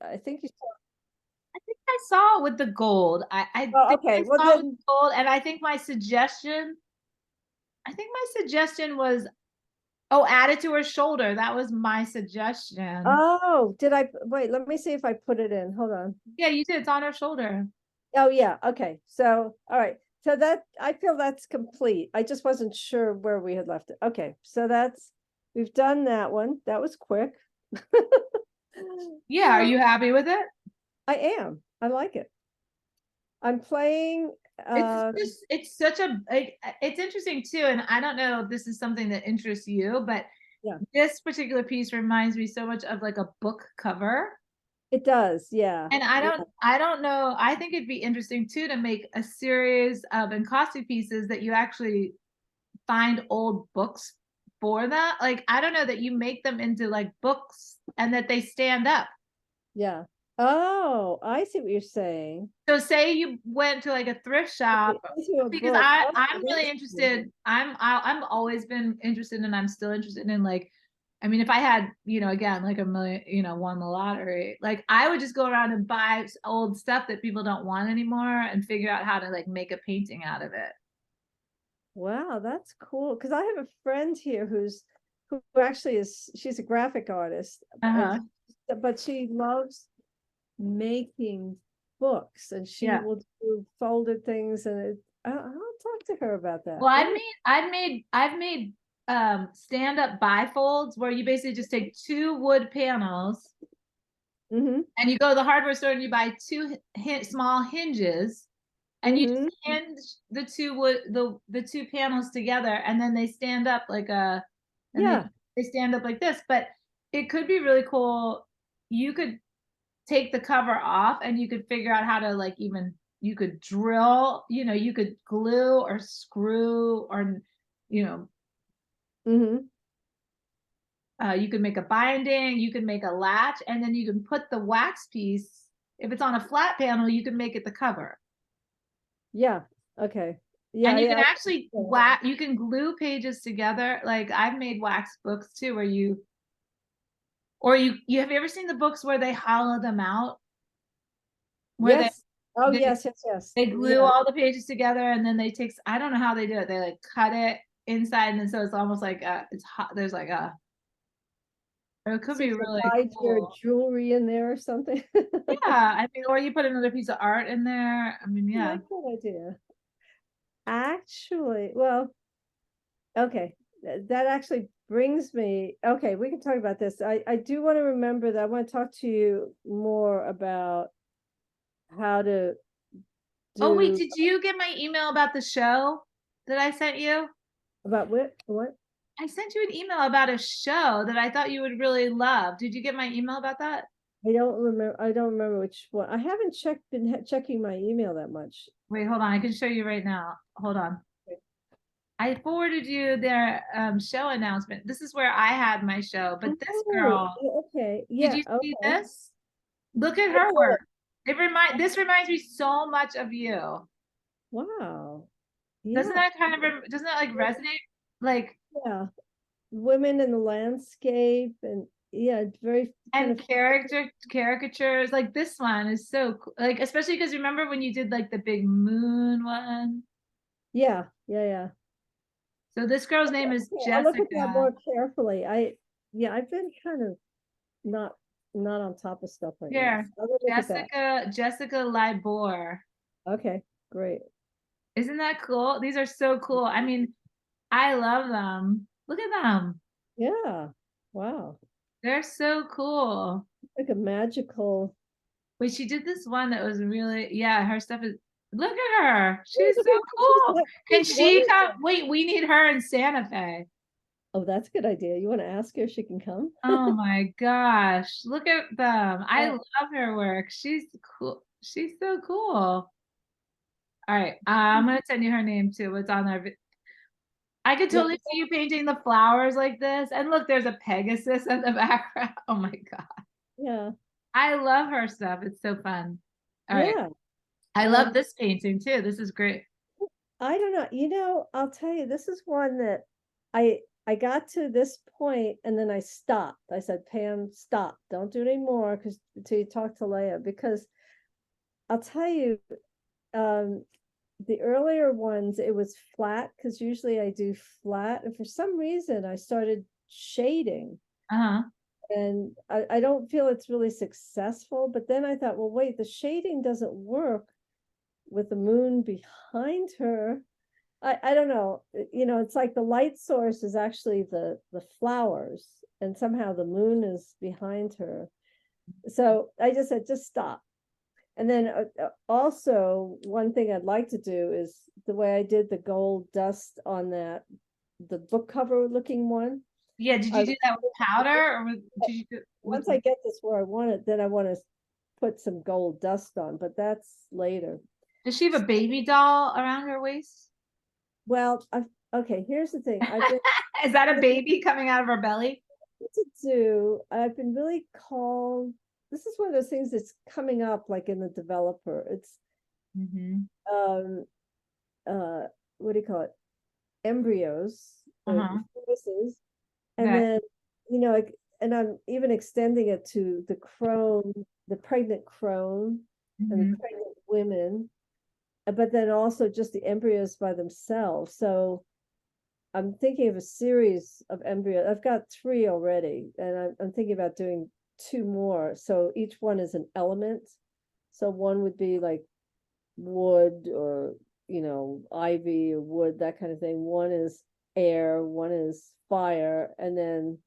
I think you saw. I think I saw it with the gold. I Oh, think okay. I Well saw it with then, the gold, and I think my suggestion was, oh, add it to her shoulder. That was my suggestion. oh, did I wait? Let me see if I put it in. Hold on. Yeah, you did. It's on her shoulder. Oh, yeah. Okay. So, all right. So that I feel that's complete. I just wasn't sure where we had left it. Okay. So we've done that one. That was quick. Yeah, are you happy with it? I am. I like it. I'm playing. It's such a it's interesting too, and I don't know if this is something that interests you, but Yeah, this particular piece reminds me so much of like a book cover. it does. Yeah. And Yeah. I don't know. I think it'd be interesting too to make a series of encaustic pieces that you actually find old books for that. Like, I don't know, that you make them into like books and that they stand up. Yeah. Oh, I see what you're saying. So say you went to like a thrift shop, Okay, into a because book. I'm Oh, really that's cool. interested. I'm always been interested, and I'm still interested in like, I mean, if I had, again, like a million, won the lottery, like I would just go around and buy old stuff that people don't want anymore and figure out how to like make a painting out of it. Wow, that's cool. Because I have a friend here who actually she's a graphic artist, Uh-huh. but she loves making books, and she Yeah. will do folded things, and I'll talk to her about that. Well, That is, I've made stand-up bifolds where you basically just take two wood panels mm-hmm, and you go to the hardware store and you buy two small hinges, and you just mm-hmm. hinge the two panels together, and then they stand up like a and Yeah, they stand up like this. But it could be really cool. You could take the cover off and you could figure out how to like, even you could drill, you could glue or screw, or you know mm-hmm. you could make a binding, you could make a latch, and then you can put the wax piece. If it's on a flat panel, you can make it the cover. Yeah. Okay. Yeah, And you can yeah. actually wax, you can glue pages together. Like I've made wax books too, where you have you ever seen the books where they hollow them out, where Yes. Oh, they yes, yes, yes. they glue Yeah. all the pages together, and then they take, I don't know how they do it. They like cut it inside, and then so it's almost like it's hot. There's like a, or it could So be you can really hide your cool. jewelry in there or something. Yeah, I mean, or you put another piece of art in there. I mean, I yeah. like that idea. Actually, well, okay. That actually brings me, okay, we can talk about this. I do want to remember that I want to talk to you more about how to Oh wait, do did you get my email about the show that I sent you? about what? I sent you an email about a show that I thought you would really love. Did you get my email about that? I don't remember which one. I haven't been checking my email that much. Wait, hold on. I can show you right now. Hold on. I forwarded you their show announcement. This is where I had my show, but this Oh, girl, okay. did Yeah, you see okay. this? Look at I her saw work. it. This reminds me so much of you. Wow. Doesn't Yeah. that doesn't that like resonate? Like, Yeah. Women in the landscape, and yeah, it's very kind and of, caricatures, like this one is so cool. Like, especially because remember when you did like the big moon one? yeah, yeah, yeah. So this girl's name is Okay, I'll look at that Jessica. more carefully. Yeah, I've been kind of not not on top of stuff right now. Here, So I'll look at that. Jessica Libor. Okay, great. Isn't that cool? These are so cool. I mean, I love them. Look at them. Yeah. Wow. They're so cool. Like a magical. Wait, she did this one that was really, yeah, her stuff is, look at her. Oh, She's look so at cool. Can she's she come? wonderful. Wait, we need her in Santa Fe. Oh, that's a good idea. You want to ask her if she can come? Oh my gosh. Look at them. I Uh, love her work. She's cool. She's so cool. All right. I'm gonna send you her name too. It's on there. I could yeah, totally see you painting the flowers like this. And look, there's a Pegasus in the background. Oh my God. yeah, I love her stuff. It's so fun. All right. yeah. I love Um, this painting too. This is great. I don't know. I'll tell you, this is one that I I got to this point and then I stopped. I said, Pam, stop, don't do it anymore because until you talk to Leia, because I'll tell you, the earlier ones, it was flat because usually I do flat, and for some reason I started shading. Uh-huh. And I don't feel it's really successful, but then I thought, well, wait, the shading doesn't work with the moon behind her. I don't know, it's like the light source is actually the flowers, and somehow the moon is behind her. So I just said, just stop. And then also one thing I'd like to do is the way I did the gold dust on the book cover looking one. Yeah, did you do that with powder, or did you do with? Once I get this where I want it, then I want to put some gold dust on, but that's later. Does she have a baby doll around her waist? Well, okay, here's the thing. Is that a baby coming out of her belly? I've been really called, this is one of those things that's coming up like in the developer. It's what do you call it? Embryos or fetuses. And then, and I'm even extending it to the crone, the pregnant crone and the pregnant women, but then also just the embryos by themselves. So I'm thinking of a series of embryos. I've got 3 already, and I'm thinking about doing 2 more. So each one is an element. So one would be like wood or, ivy or wood, that kind of thing. One is air, one is fire. And then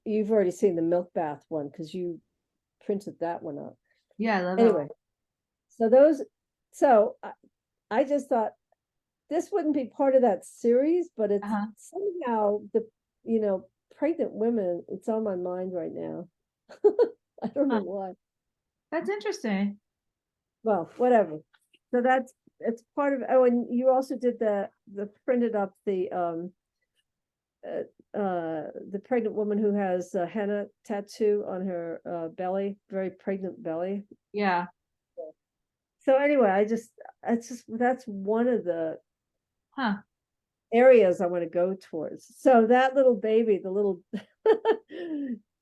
you've already seen the milk bath one because you printed that one up. Yeah, I love Anyway, so I just thought this wouldn't be part of that series, but it's somehow the, pregnant women, it's on my mind right now. I don't know why. That's interesting. Well, whatever. So it's part of, oh, and you also did the printed up the pregnant woman who has a henna tattoo on her belly, very pregnant belly. Yeah. So anyway, that's one of the Huh. areas I want to go towards. So that little baby, the little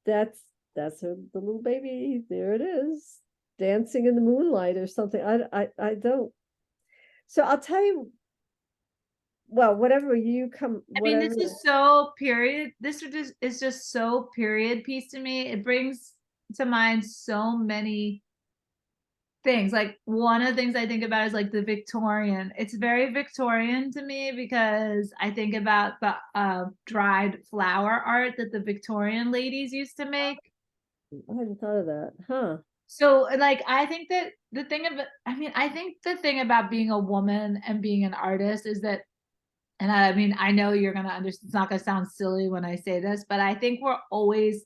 that's the little baby. There it is, dancing in the moonlight or something. I don't. So I'll tell you. Well, whatever you come. I mean, this is so period. This is just so period piece to me. It brings to mind so many things. Like one of the things I think about is like the Victorian. It's very Victorian to me because I think about the dried flower art that the Victorian ladies used to make. I hadn't thought of that, huh? So like I think that the thing about I think the thing about being a woman and being an artist is that, and I mean, I know you're gonna understand, it's not gonna sound silly when I say this, but I think we're always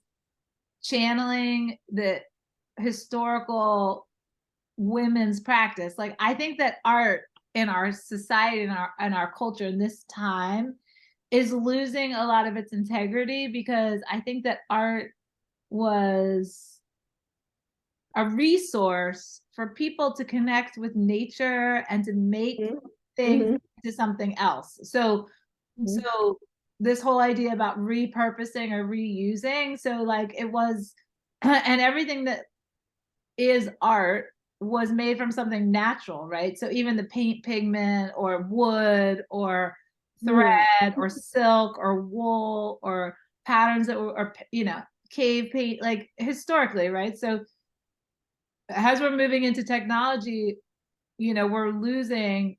channeling the historical women's practice. Like I think that art in our society and our culture in this time is losing a lot of its integrity, because I think that art was a resource for people to connect with nature and to make things into something else. So this whole idea about repurposing or reusing, so like it was and everything that is art was made from something natural, right? So even the paint pigment or wood or thread or silk or wool or patterns that were, or cave paint, like historically, right? So as we're moving into technology, we're losing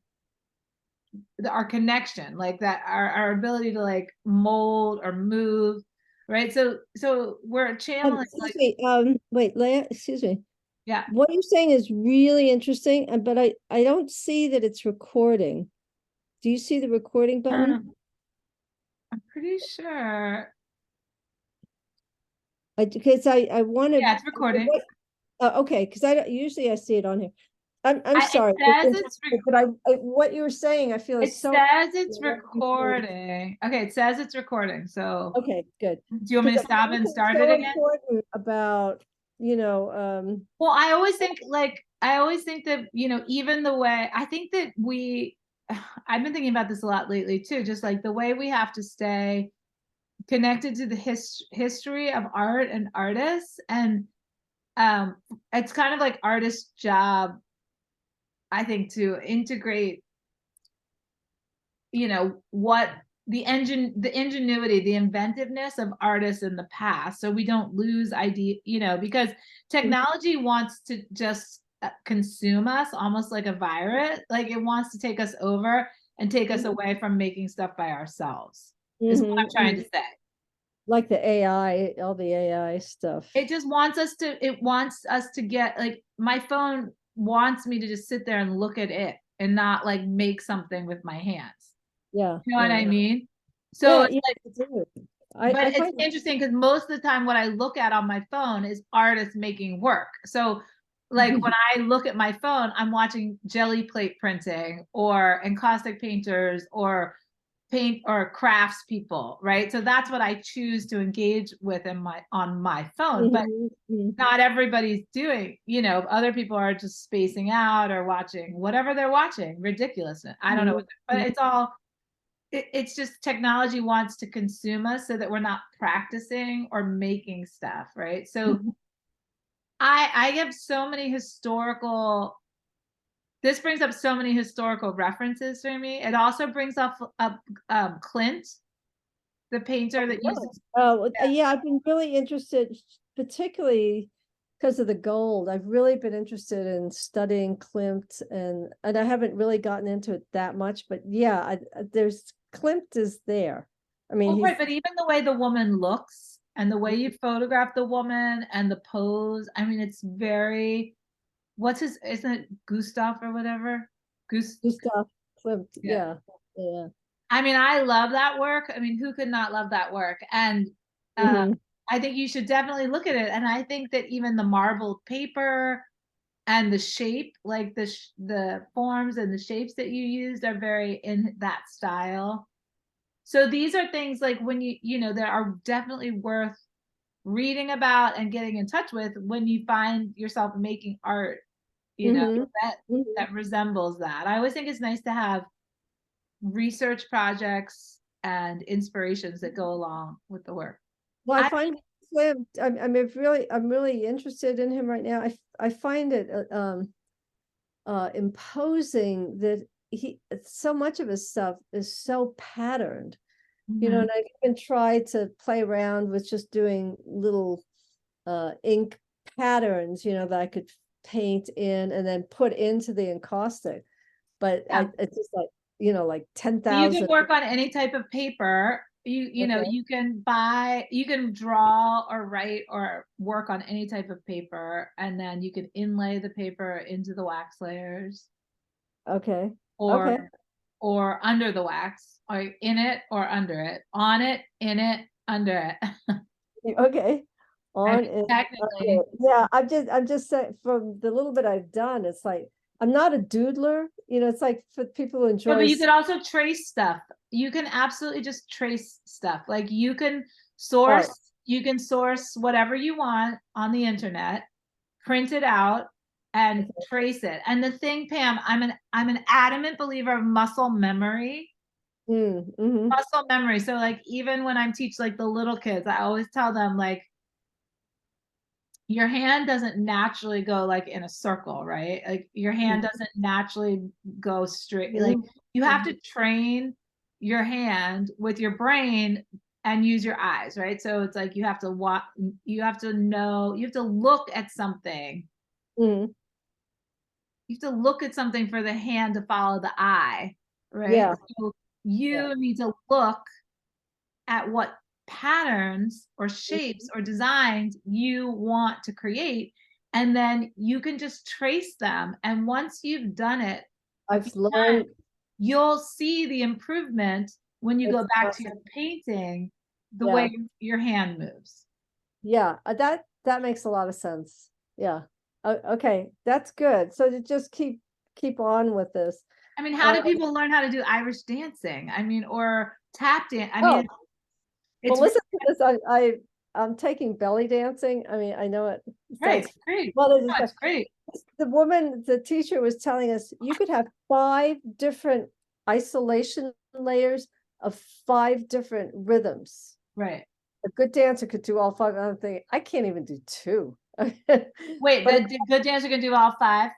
our connection, like that, our ability to like mold or move, right? So we're channeling Excuse me, wait, Leah, excuse me. Yeah. What you're saying is really interesting, but I don't see that it's recording. Do you see the recording button? I'm pretty sure. Because I want to. Yeah, it's recording. Okay, because I usually see it on here. I'm sorry, it says but what you were saying, I feel it says it's recording. Okay, it says it's recording. So okay, good. Do you want me to stop and start it again? About well, I always think that even the way I think that I've been thinking about this a lot lately too, just like the way we have to stay connected to the history of art and artists, and it's kind of like artist's job, I think, to integrate, what the ingenuity, the inventiveness of artists in the past, so we don't lose idea, because technology wants to just consume us almost like a virus. Like it wants to take us over and take us away from making stuff by ourselves, is what I'm trying to say. Like the AI, all the AI stuff. It just wants us to get, like, my phone wants me to just sit there and look at it and not like make something with my hands. Yeah. You know what I mean? So So it's like, but it's interesting because most of the time what I look at on my phone is artists making work. So like when I look at my phone, I'm watching jelly plate printing or encaustic painters or paint or crafts people, right? So that's what I choose to engage with on my phone. But not everybody's doing, other people are just spacing out or watching whatever they're watching, ridiculousness. I don't know, but it's all, it's just technology wants to consume us so that we're not practicing or making stuff, right? So I have so many this brings up so many historical references for me. It also brings up Clint, the painter that uses. Yeah, I've been really interested, particularly because of the gold. I've really been interested in studying Klimt, and I haven't really gotten into it that much, but yeah, there's Klimt is there. I mean, right, but even the way the woman looks and the way you photograph the woman and the pose, I mean, it's very, isn't it Gustav or whatever? Gustav Klimt, yeah. I mean, I love that work. I mean, who could not love that work? And I think you should definitely look at it. And I think that even the marbled paper and the shape, like the forms and the shapes that you used are very in that style. So these are things like when that are definitely worth reading about and getting in touch with when you find yourself making art, that resembles that. I always think it's nice to have research projects and inspirations that go along with the work. Well, I find Klimt, I'm really interested in him right now. I find it imposing that so much of his stuff is so patterned, and I even tried to play around with just doing little ink patterns, that I could paint in and then put into the encaustic, but it's just like, like 10,000. You can work on any type of paper. You can draw or write or work on any type of paper, and then you can inlay the paper into the wax layers. Okay. Or under the wax, or in it or under it, on it, in it, under it. Okay. On it. Technically. Yeah, I'm just saying, from the little bit I've done, it's like I'm not a doodler, it's like for people who enjoy. But you could also trace stuff. You can absolutely just trace stuff. Like you can source whatever you want on the internet, print it out, and trace it. And the thing, Pam, I'm an adamant believer of muscle memory. Muscle memory. So like even when I'm teaching like the little kids, I always tell them like your hand doesn't naturally go like in a circle, right? Like your hand doesn't naturally go straight. Like you have to train your hand with your brain and use your eyes, right? So it's like you have to watch, you have to look at something. You have to look at something for the hand to follow the eye, right? Yeah. So you need to look at what patterns or shapes or designs you want to create, and then you can just trace them. And once you've done it, I've learned, you'll see the improvement when you go back to your painting, the way your hand moves. Yeah, that makes a lot of sense. Yeah. Okay, that's good. So to just keep on with this. I mean, how do people learn how to do Irish dancing? I mean, or tap dance? I mean, well, listen to this. I'm taking belly dancing. I mean, I know it. Great. Well, it's great. The teacher was telling us you could have 5 different isolation layers of 5 different rhythms. Right. A good dancer could do all five. I'm thinking, I can't even do two. Wait, But the good dancer can do all five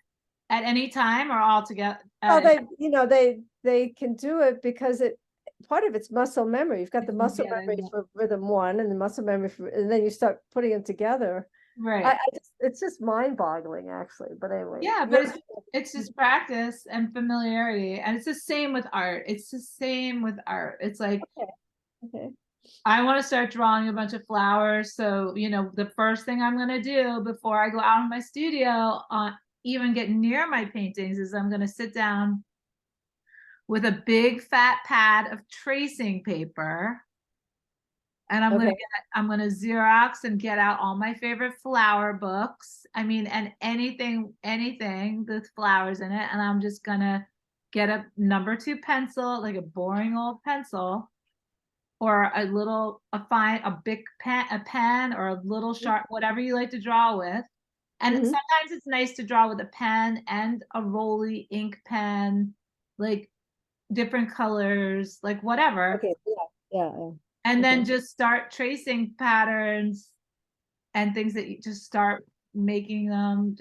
at any time or all together? oh, they can do it because part of it's muscle memory. You've got the muscle Yeah, memory for rhythm one and the muscle memory for, and then you start putting them together. right. It's just mind-boggling actually. But anyway, Yeah, but yeah. it's just practice and familiarity. And it's the same with art. It's the same with art. It's like Okay. Okay. I want to start drawing a bunch of flowers. So, the first thing I'm going to do before I go out in my studio, even get near my paintings, is I'm going to sit down with a big fat pad of tracing paper. And Okay. I'm gonna Xerox and get out all my favorite flower books. I mean, and anything with flowers in it. And I'm just gonna get a number 2 pencil, like a boring old pencil, or a big pen, or a little sharp, whatever you like to draw with. And Mhm. sometimes it's nice to draw with a pen and a Rolly ink pen, like different colors, like whatever. Okay. Yeah. Yeah. Yeah. And then Okay. just start tracing patterns and things that you just start making them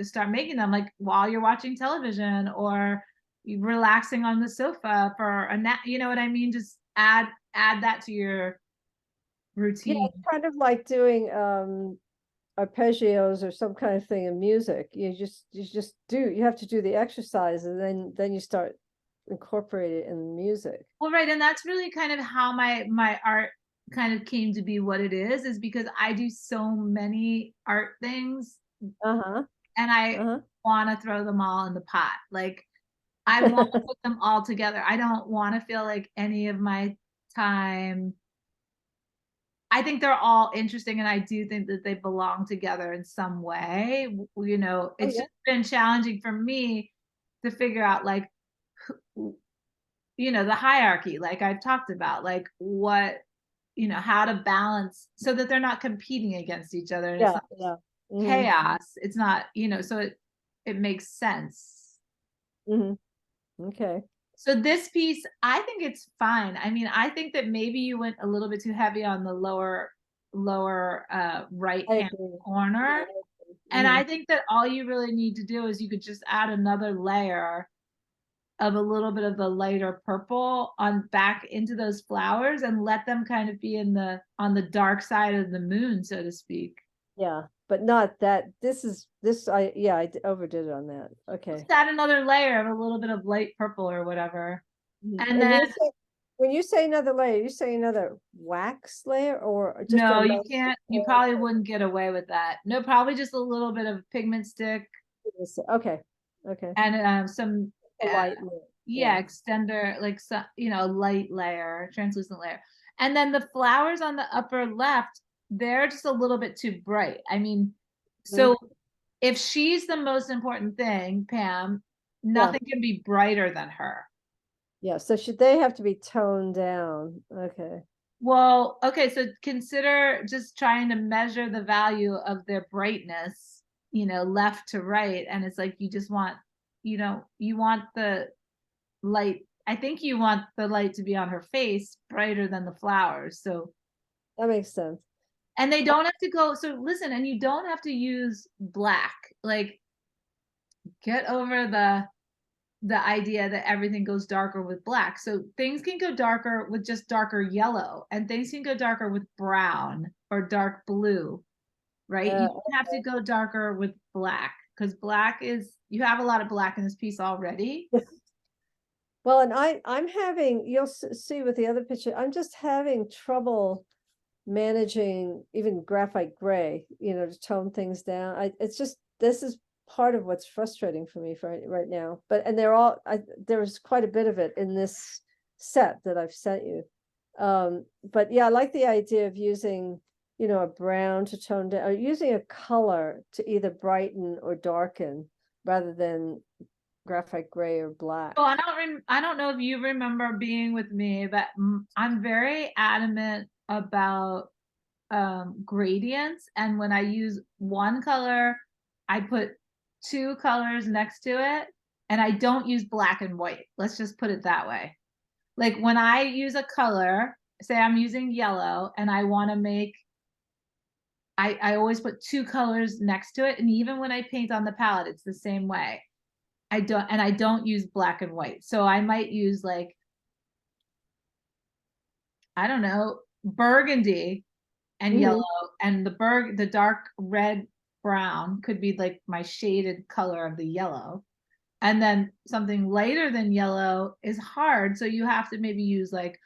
like while you're watching television or you relaxing on the sofa for a nap. You know what I mean? Just add that to your Yeah, routine. it's kind of like doing arpeggios or some kind of thing in music. You have to do the exercise and then you start incorporate it in music. Well, right, and that's really kind of how my art kind of came to be what it is because I do so many art things Uh-huh. and I Uh-huh. want to throw them all in the pot. Like I want to put them all together. I don't want to feel like any of my time. I think they're all interesting, and I do think that they belong together in some way. Oh It's yeah. just been challenging for me to figure out, like, the hierarchy, like I've talked about, like how to balance so that they're not competing against each other, and it's Yeah. not Yeah. Mm-hmm. chaos. It's not, so it makes sense. Mm-hmm. Okay. So this piece, I think it's fine. I mean, I think that maybe you went a little bit too heavy on the lower right I hand agree. Yeah, corner. I agree. And Mm-hmm. I think that all you really need to do is you could just add another layer of a little bit of the lighter purple on back into those flowers and let them kind of be on the dark side of the moon, so to speak. Yeah, but not that. I overdid it on that. Just Okay. add another layer of a little bit of light purple or whatever. Mhm. And And then when you say another layer, you say another wax layer or just a no, you layer? can't. You probably wouldn't get away with that. No, probably just a little bit of pigment stick Okay. Okay. and some, A light layer. Yeah. yeah, extender, like some, light layer, translucent layer. And then the flowers on the upper left, they're just a little bit too bright. I mean, Mhm. so if she's the most important thing, Pam, Yeah. nothing can be brighter than her. Yeah. So should they have to be toned down? Okay. Well, okay, so consider just trying to measure the value of their brightness, left to right. And it's like you just want, you want the light. I think you want the light to be on her face brighter than the flowers. So, That makes sense. and they don't have to go. So, listen, and you don't have to use black. Like, get over the idea that everything goes darker with black. So things can go darker with just darker yellow, and things can go darker with brown or dark blue, right? You Uh, don't have to go darker with black because you have a lot of black in this piece already. well, and I'm having, you'll see with the other picture, I'm just having trouble managing even graphite gray, to tone things down. This is part of what's frustrating for me right now. And there's quite a bit of it in this set that I've sent you. But yeah, I like the idea of using, a brown to tone down, or using a color to either brighten or darken rather than graphite gray or black. So I don't know if you remember being with me, but I'm very adamant about gradients. And when I use one color, I put 2 colors next to it, and I don't use black and white. Let's just put it that way. Like when I use a color, say I'm using yellow and I want to make, I always put two colors next to it. And even when I paint on the palette, it's the same way. I don't use black and white. So I might use like, I don't know, burgundy and yellow, and the dark red brown could be like my shaded color of the yellow. And then something lighter than yellow is hard. So you have to maybe use like,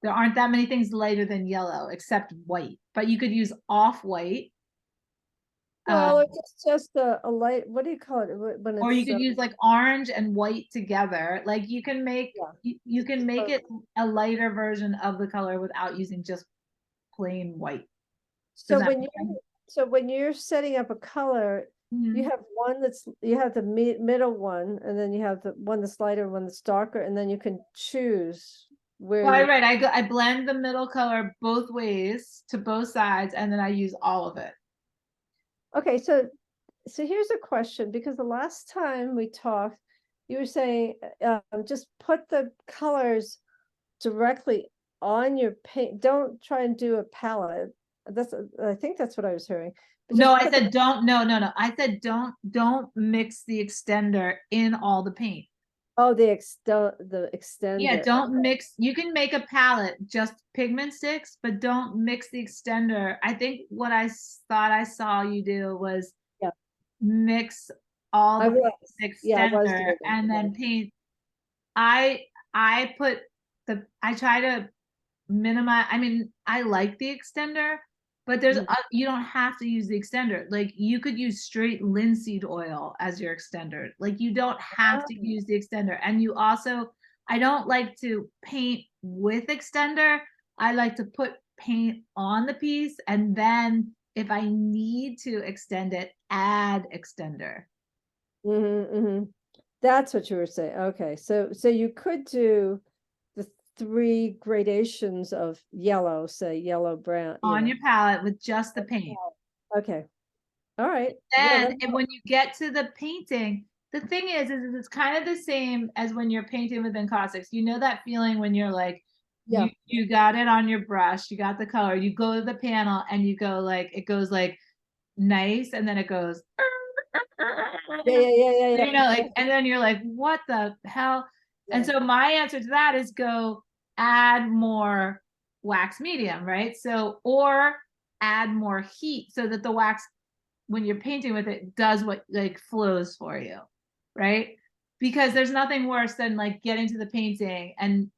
there aren't that many things lighter than yellow except white, but you could use off white. Well, it's just a light, what do you call it when Or you it's could use like orange and white together. Like you can make, you can make it a lighter version of the color without using just plain white. so when you're setting up a color, you have one you have the middle one, and then you have the one that's lighter, one that's darker, and then you can choose where. Right. I blend the middle color both ways to both sides, and then I use all of it. Okay, so here's a question, because the last time we talked, you were saying just put the colors directly on your paint. Don't try and do a palette. I think that's what I was hearing. No, I said don't. No. I said don't mix the extender in all the paint. Oh, the extender. Yeah, don't mix. You can make a palette just pigment sticks, but don't mix the extender. I think what I thought I saw you do was mix all the extender and then paint. I put I try to minimize. I mean, I like the extender, but there's you don't have to use the extender. Like you could use straight linseed oil as your extender. Like you don't have to use the extender. And you also, I don't like to paint with extender. I like to put paint on the piece, and then if I need to extend it, add extender. That's what you were saying. Okay, so you could do the 3 gradations of yellow, say yellow, brown on your palette with just the paint. Okay. All right. Then and when you get to the painting, the thing is it's kind of the same as when you're painting with encaustics. You know that feeling when you're like, you got it on your brush, you got the color, you go to the panel and you go like, it goes like nice, and then it goes you know, like, and then you're like, what the hell? And so my answer to that is go add more wax medium, right? So, or add more heat so that the wax, when you're painting with it, does what like flows for you, right? Because there's nothing worse than like getting to the painting and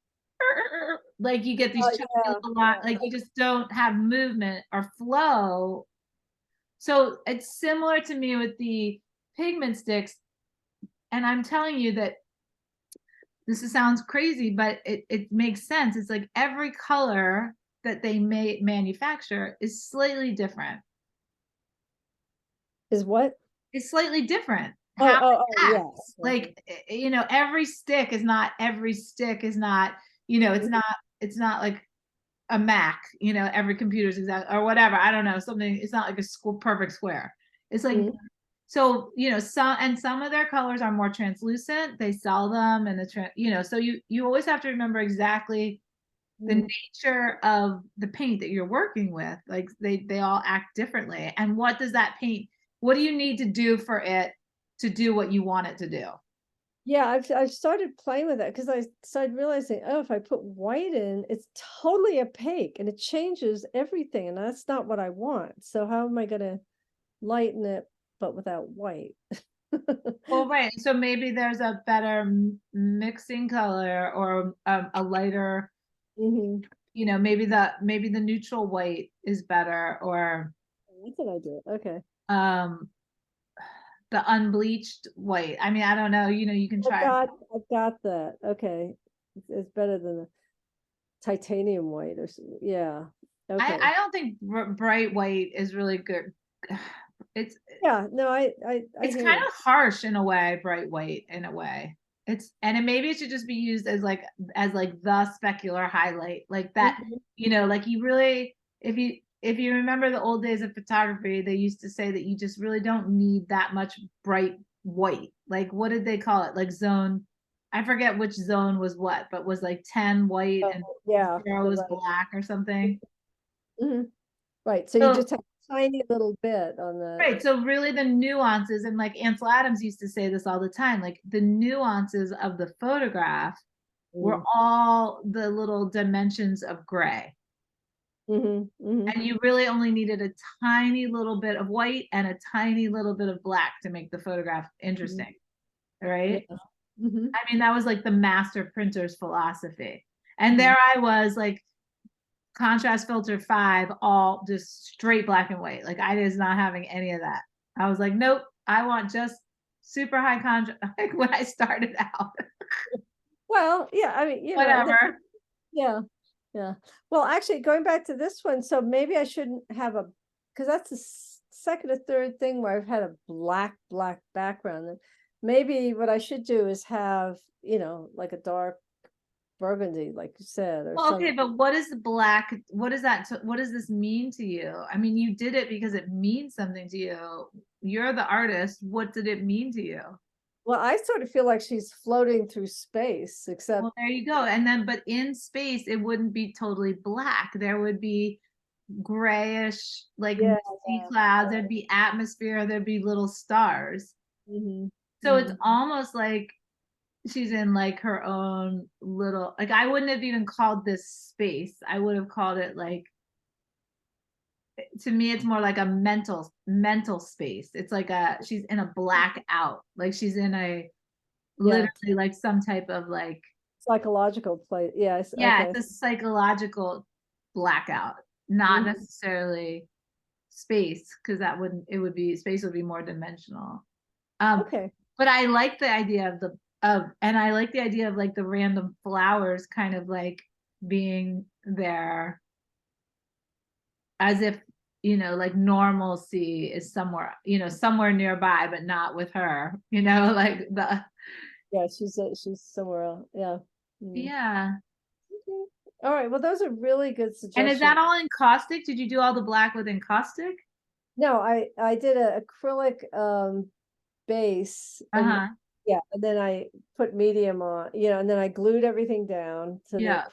like you get these like you just don't have movement or flow. So it's similar to me with the pigment sticks. And I'm telling you that this sounds crazy, but it makes sense. It's like every color that they may manufacture is slightly different. Is what? It's slightly different. Yes. Like, you know, every stick is not, you know, it's not like a Mac, you know, every computer's exact or whatever. I don't know, something, it's not like a perfect square. It's like, so, you know, some of their colors are more translucent. They sell them and you know, so you always have to remember exactly the nature of the paint that you're working with. Like they all act differently. And what does that paint, what do you need to do for it to do what you want it to do? Yeah, I've started playing with that because I started realizing, oh, if I put white in, it's totally opaque and it changes everything, and that's not what I want. So how am I going to lighten it but without white? Well, right. So maybe there's a better mixing color or a lighter, you know, maybe the neutral white is better, or that's an idea. Okay. The unbleached white. I mean, I don't know, you know, you can try. I've got that. Okay. It's better than the titanium white or yeah. Okay. I don't think bright white is really good. It's it's kind of harsh in a way, bright white in a way. And maybe it should just be used as like the specular highlight, like that, you know, like you really, if you remember the old days of photography, they used to say that you just really don't need that much bright white. Like, what did they call it? Like zone I forget which zone was what, but was like 10 white and Yeah, 0 you're was right. black or something. Right, so you So just have a tiny little bit on the, right. So really the nuances, and like Ansel Adams used to say this all the time, like the nuances of the photograph were mm, all the little dimensions of gray. mhm. And you really only needed a tiny little bit of white and a tiny little bit of black to make the photograph Mhm. interesting. Yeah. Right. Mhm. I mean, that was like the master printer's philosophy. And Mhm. there I was like contrast filter 5, all just straight black and white. Like I was not having any of that. I was like, nope, I want just super high contrast. Like when I started out, Well, yeah, I mean, and then, whatever. yeah, yeah. Well, actually, going back to this one, so maybe I shouldn't have because that's the second or third thing where I've had a black background. And maybe what I should do is have, like a dark burgundy, like you said, or Well, okay, some. but what is the black? What is that? What does this mean to you? I mean, you did it because it means something to you. You're the artist. What did it mean to you? Well, I sort of feel like she's floating through space, except Well, there you go. And then, but in space, it wouldn't be totally black. There would be grayish, like yeah, misty clouds. There'd be atmosphere. There'd be little stars. hmm So it's almost like she's in like her own little, like I wouldn't have even called this space. I would have called it like, to me, it's more like a mental space. It's like she's in a blackout. Like she's in a yeah, literally like some type of like, psychological play. Yes, yeah, okay. it's a psychological blackout, not Mhm. necessarily space, because that wouldn't, it would be, space would be more dimensional. Um, Okay. but I like the idea of and I like the idea of like the random flowers kind of like being there as if, like normalcy is somewhere, somewhere nearby, but not with her, like the, Yeah, she's somewhere else. Yeah. Mhm. yeah. Okay. All right. Well, those are really good And is that suggestions. all encaustic? Did you do all the black with encaustic? No, I did a acrylic base, and Uh-huh. yeah, and then I put medium on, and then I glued everything down to the Yeah.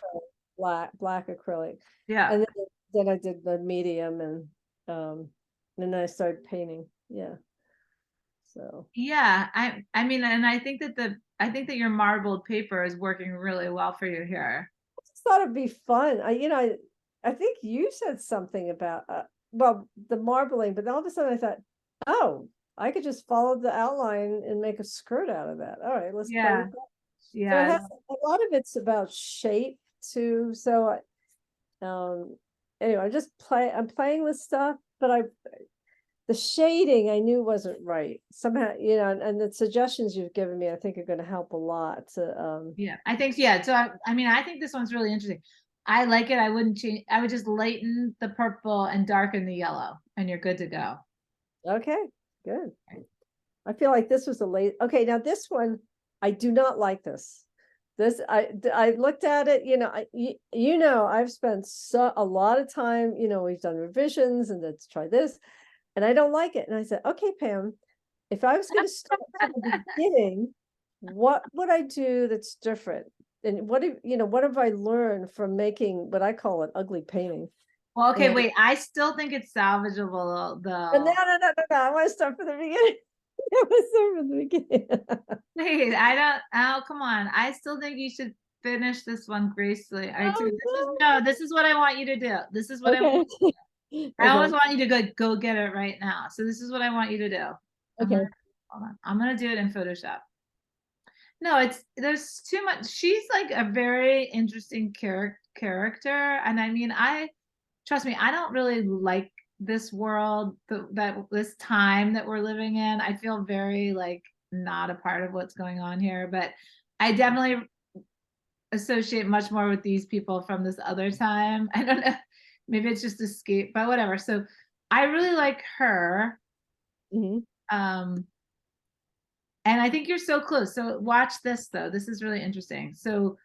acrylic, black acrylic. Yeah. And then I did the medium, um and then I started painting. Yeah. So Yeah. I mean, and I think that your marbled paper is working really well for you here. I just thought it'd be fun. I think you said something about well, the marbling, but all of a sudden I thought, oh, I could just follow the outline and make a skirt out of that. All right, let's play Yeah. with that. So it Yeah. has a lot of it's about shape too. So anyway, I'm playing with stuff, but the shading I knew wasn't right. Somehow, and the suggestions you've given me, I think are going to help a lot to Yeah. I think, yeah. So I mean, I think this one's really interesting. I like it. I wouldn't change. I would just lighten the purple and darken the yellow, and you're good to go. okay, good. I feel like this was a late. Okay, now this one, I do not like this. I looked at it. I've spent a lot of time. We've done revisions and let's try this, and I don't like it. And I said, okay, Pam, if I was going to start from the beginning, what would I do that's different? And what have I learned from making what I call an ugly painting? Well, okay, And wait. I still think it's salvageable no, though. no, no, no, no. I want to start from the beginning. I want to start from the beginning. Wait, I don't. Oh, come on. I still think you should finish this one gracefully. All right. So this is Oh no. This is what I want you to do. This is what no. I want. Okay. I almost Okay. want you to go get it right now. So this is what I want you to do. I'm gonna Okay. hold on. I'm gonna do it in Photoshop. No, there's too much. She's like a very interesting character, and I mean, I trust me, I don't really like this world, that this time that we're living in. I feel very like not a part of what's going on here, but I definitely associate much more with these people from this other time. I don't know, maybe it's just escape, but whatever. So I really like her. Mhm. Um, and I think you're so close. So watch this though. This is really interesting. So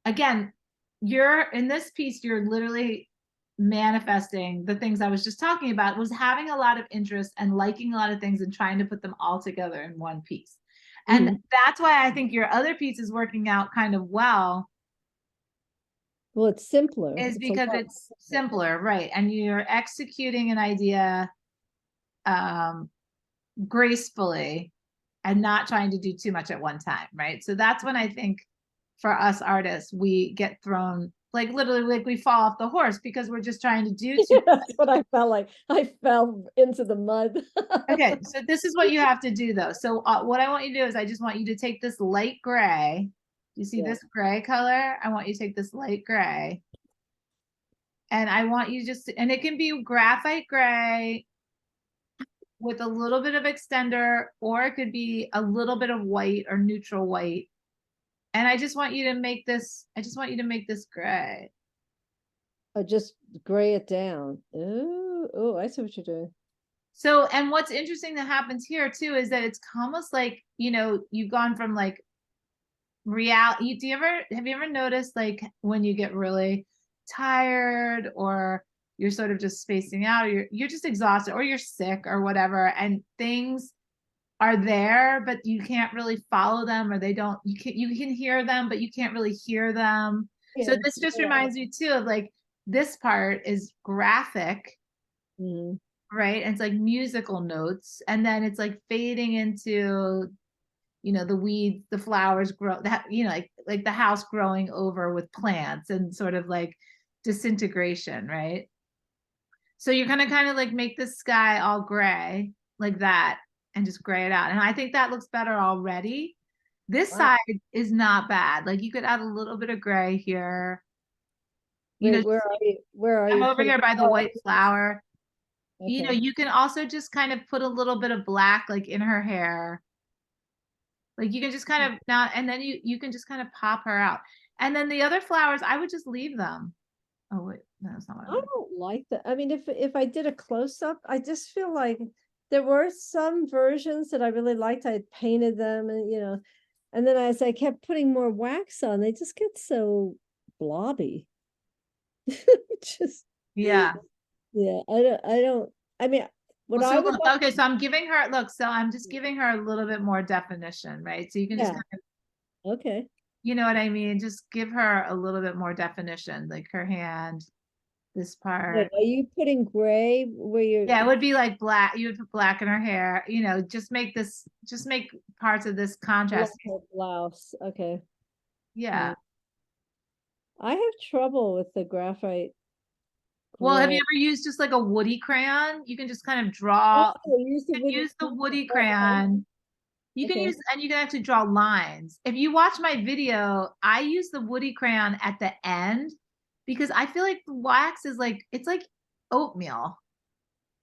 again, you're in this piece, you're literally manifesting the things I was just talking about, was having a lot of interest and liking a lot of things and trying to put them all together in one piece. And that's why I think your other piece is working out kind of well. Well, it's simpler. Is It's a because lot it's simpler. simpler, right? And you're executing an idea gracefully and not trying to do too much at one time, right? So that's when I think for us artists, we get thrown, like literally like we fall off the horse because we're just trying to do too much. That's what I felt like. I fell into the mud. Okay, so this is what you have to do though. So what I want you to do is I just want you to take this light gray. You see Yeah. this gray color? I want you to take this light gray. And I want you just to, and it can be graphite gray with a little bit of extender, or it could be a little bit of white or neutral white. And I just want you to make this, I just want you to make this gray. I just gray it down. Oh, I see what you're doing. So, and what's interesting that happens here too is that it's almost like, you know, you've gone from like reality. Have you ever noticed like when you get really tired or you're sort of just spacing out, or you're just exhausted or you're sick or whatever, and things are there, but you can't really follow them, or they don't, you can hear them, but you can't really hear them. So Yeah. this just reminds me too of like, this part is graphic, right? And it's like musical notes, and then it's like fading into, you know, the weeds, the flowers grow, that, you know, like the house growing over with plants and sort of like disintegration, right? So you're gonna kind of like make the sky all gray like that and just gray it out. And I think that looks better already. This Wow. side is not bad. Like you could add a little bit of gray here. You Wait, know, where are you? Where are I'm you over putting? here by the Oh, white flower. You know, okay. you can also just kind of put a little bit of black like in her hair. Like you can just kind of now, and then you can just kind of pop her out. And then the other flowers, I would just leave them. Oh wait, no, that's not what I I meant. don't like that. I mean, if I did a close up, I just feel like there were some versions that I really liked. I had painted them, and and then as I kept putting more wax on, they just get so blobby. Just Yeah. yeah, I don't. I mean, what Well, I so would look, like. okay, so I'm giving her, look, so I'm just giving her a little bit more definition, right? So you can just Yeah. kind of, Okay. you know what I mean? Just give her a little bit more definition, like her hand, this Wait, part. are you putting gray where you're Yeah, it would be like black. You would put black in her hair, you know, just make parts of this like contrast. a blouse? Okay. Yeah. Yeah. I have trouble with the graphite Well, have you gray. ever used just like a woody crayon? You can just kind of Oh, draw, use the woody. use the woody Okay. crayon. You can Okay. use, and you can actually draw lines. If you watch my video, I use the woody crayon at the end because I feel like the wax is like, it's like oatmeal.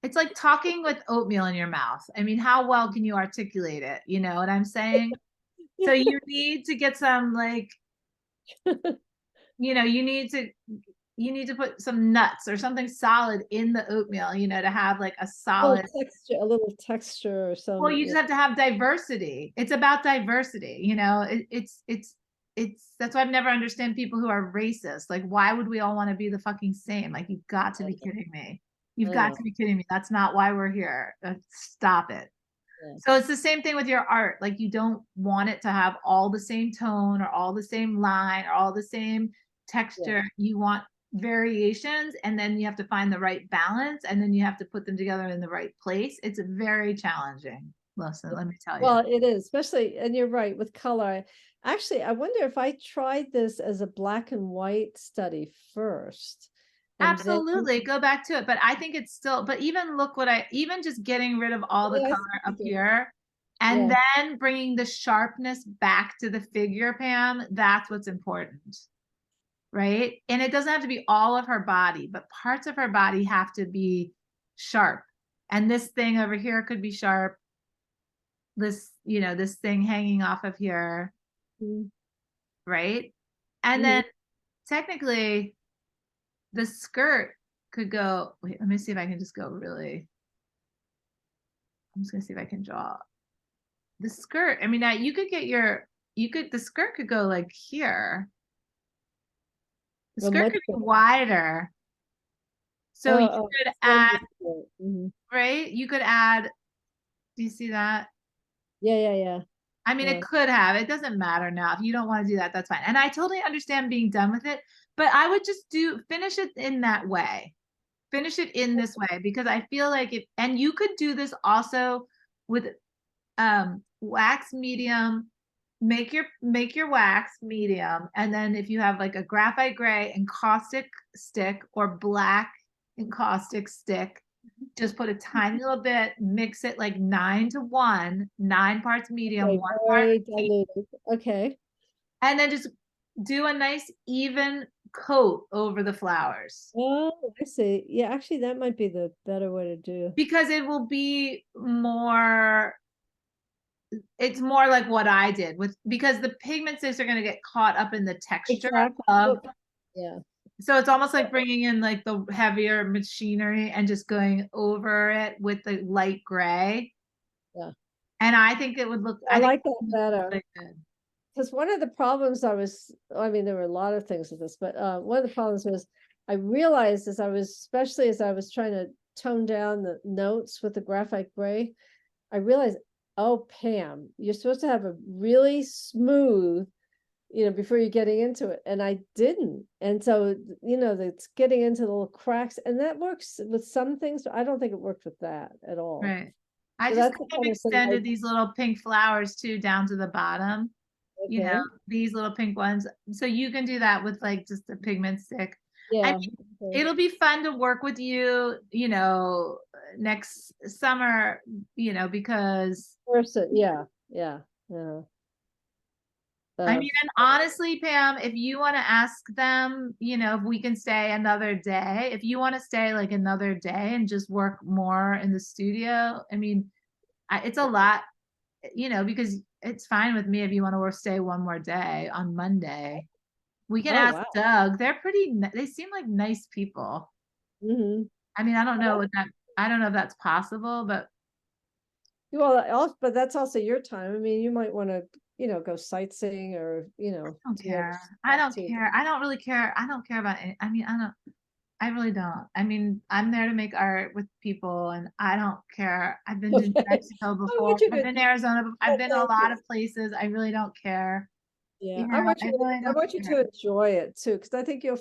It's like talking with oatmeal in your mouth. I mean, how well can you articulate it? You know what I'm saying? So you need to get some like, you know, you need to put some nuts or something solid in the oatmeal, you know, to have like a solid. A little texture or Well, some, you yeah. just have to have diversity. It's about diversity, you know. It's that's why I've never understand people who are racist. Like, why would we all want to be the fucking same? Like, you've got to I be know. kidding me. You've I got know. to be kidding me. That's not why we're here. Stop it. Yeah. So it's the same thing with your art. Like, you don't want it to have all the same tone or all the same line or all the same Yeah. texture. You want variations, and then you have to find the right balance, and then you have to put them together in the right place. It's very challenging. Listen, let me tell you. Well, it is, especially, and you're right with color. Actually, I wonder if I tried this as a black and white study first, and then Absolutely, go back to it. But I think it's still, but even look what even just getting rid of all the yeah, I color see what up you're doing. here and Yeah. then bringing the sharpness back to the figure, Pam, that's what's important, right? And it doesn't have to be all of her body, but parts of her body have to be sharp. And this thing over here could be sharp. This, you know, this thing hanging off of here, Mhm. right? And Mhm. then technically the skirt could go, wait, let me see if I can just go really, I'm just gonna see if I can draw the skirt. I mean, now you could get your, the skirt could go like here. The Well, skirt much could be better. wider. So you Oh, could add, extended skirt. Mhm. right? You could add, do you see that? Yeah, yeah, yeah. I mean, Yeah. it could have. It doesn't matter now. If you don't want to do that, that's fine. And I totally understand being done with it, but I would just finish it in that way. Finish it in this way, because I feel like and you could do this also with wax medium. Make your wax medium, and then if you have like a graphite gray encaustic stick or black encaustic stick, just put a tiny little bit, mix it like 9 to 1, 9 parts medium, Okay, 1 part, very diluted. Okay. and then just do a nice even coat over the flowers, Oh, I see. Yeah, actually, that might be the better way to do. because it will be more, it's more like what I did with, because the pigment sticks are going to get caught up in the texture Exactly. of, Yeah. so it's almost like bringing in like the heavier machinery and just going over it with the light gray. Yeah. And I think it would look, I think like it that would look better. really good. Because one of the problems I mean, there were a lot of things with this, but one of the problems was I realized especially as I was trying to tone down the notes with the graphite gray, I realized, oh, Pam, you're supposed to have a really smooth, before you're getting into it. And I didn't. And so, it's getting into the little cracks, and that works with some things, but I don't think it worked with that at all. Right. I So just that's the kind of kind of thing extended these little pink flowers too down to the bottom, okay. these little pink ones. So you can do that with like just a pigment stick. I Yeah. mean, Okay. it'll be fun to work with you, next summer, because Person, yeah, yeah, yeah. I mean, and honestly, Pam, if you want to ask them, if we can stay another day, if you want to stay like another day and just work more in the studio, I mean, it's a lot, because it's fine with me if you want to stay one more day on Monday. We can Oh, ask wow. Doug. They seem like nice people. Mm-hmm. I mean, I don't know if that's possible, but Well, also, but that's also your time. I mean, you might want to, go sightseeing or, I don't do other care. I stuff don't too. care. I don't really care. I don't care about it. I mean, I really don't. I mean, I'm there to make art with people, and I don't care. I've been to New Okay. Mexico I before. want you I've to, been to Arizona. I've been a thank you. lot of places. I really don't care. Yeah, I want I you, really I don't want you care. to enjoy it too, because I think No,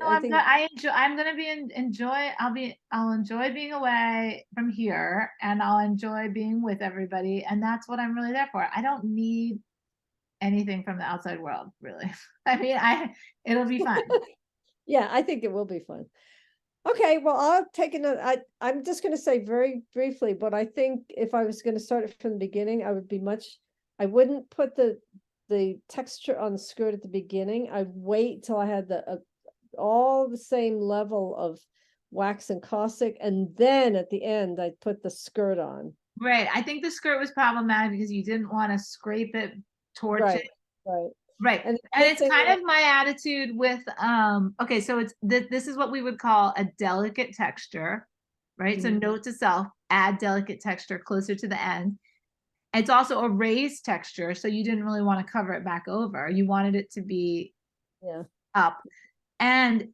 I think, I'm gonna enjoy. I'll enjoy being away from here, and I'll enjoy being with everybody, and that's what I'm really there for. I don't need anything from the outside world, really. I mean, it'll be fun. yeah, I think it will be fun. Okay, well, I'll take another. I'm just going to say very briefly, but I think if I was going to start it from the beginning, I wouldn't put the texture on the skirt at the beginning. I'd wait till I had all the same level of wax and caustic, and then at the end, I'd put the skirt on. Right. I think the skirt was problematic because you didn't want to scrape it, torch Right, it. right. Right. And the And other it's thing, kind of my attitude with okay, so it's this is what we would call a delicate texture, right? So Mhm. note to self, add delicate texture closer to the end. It's also a raised texture, so you didn't really want to cover it back over. You wanted it to be Yeah. up. And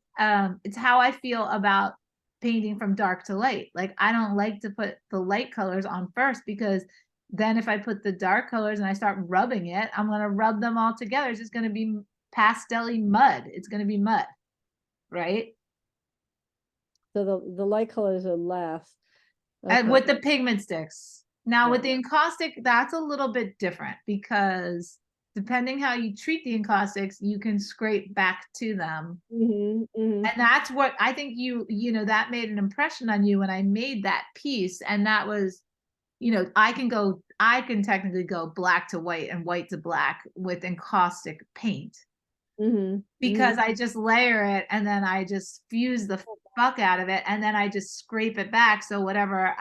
it's how I feel about painting from dark to light. Like, I don't like to put the light colors on first, because then if I put the dark colors and I start rubbing it, I'm going to rub them all together. It's just going to be pastel-y mud. It's going to be mud, right? So the light colors are last. And Okay. with the pigment sticks. Now with Yeah. the encaustic, that's a little bit different, because depending how you treat the encaustics, you can scrape back to them. Hmm. Hmm. And that's what I think that made an impression on you when I made that piece. And that was, I can technically go black to white and white to black with encaustic paint, Hmm. because I just layer it and then I just fuse the fuck out of it, and then I just scrape it back. So whatever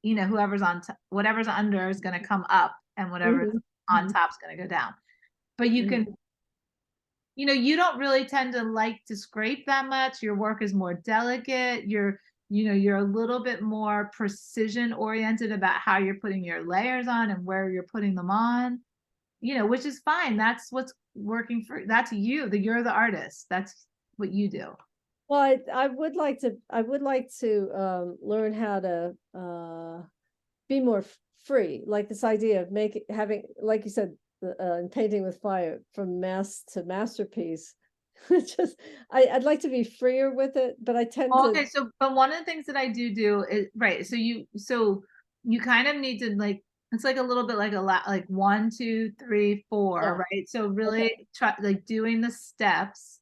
whoever's whatever's under is going to come up, and whatever's Hmm. on top is going to go down. But you Hmm. can, you don't really tend to like to scrape that much. Your work is more delicate. You're a little bit more precision oriented about how you're putting your layers on and where you're putting them on, which is fine. That's what's working that's you're the artist. That's what you do. Well, I would like to learn how to be more free, like this idea of having, like you said, in Painting with Fire, from mass to masterpiece. Just, I'd like to be freer with it, but I tend to. Okay, so but one of the things that I do is right. So you kind of need to like, it's like a little bit like a lot, like 1, 2, 3, 4, Yeah. right? So really Okay. try like doing the steps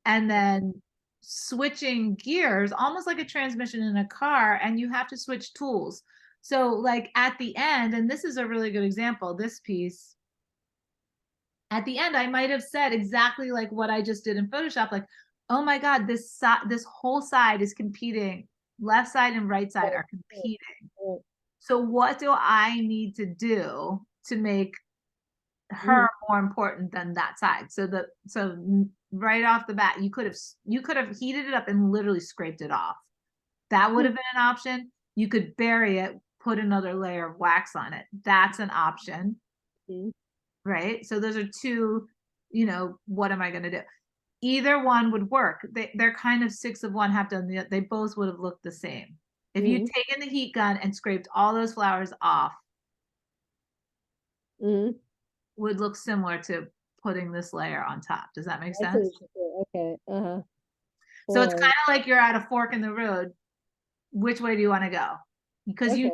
and then switching gears, almost like a transmission in a car, and you have to switch tools. So like at the end, and this is a really good example, this piece, at the end, I might have said exactly like what I just did in Photoshop, like, oh my God, this whole side is competing. Left side and right side are competing. Right. So what do I need to do to make Mhm. her more important than that side? So right off the bat, you could have heated it up and literally scraped it off. That would have been an option. You could bury it, put another layer of wax on it. That's an option. Mhm. Right? So those are two, what am I going to do? Either one would work. They're kind of 6 of one, half done the other. They both would have looked the same. If you'd Mhm. taken the heat gun and scraped all those flowers off, Mhm. would look similar to putting this layer on top. Does that make I see what sense? you're saying. Okay. Uh-huh. So it's Boy. kind of like you're at a fork in the road. Which way do you want to go? Because Okay.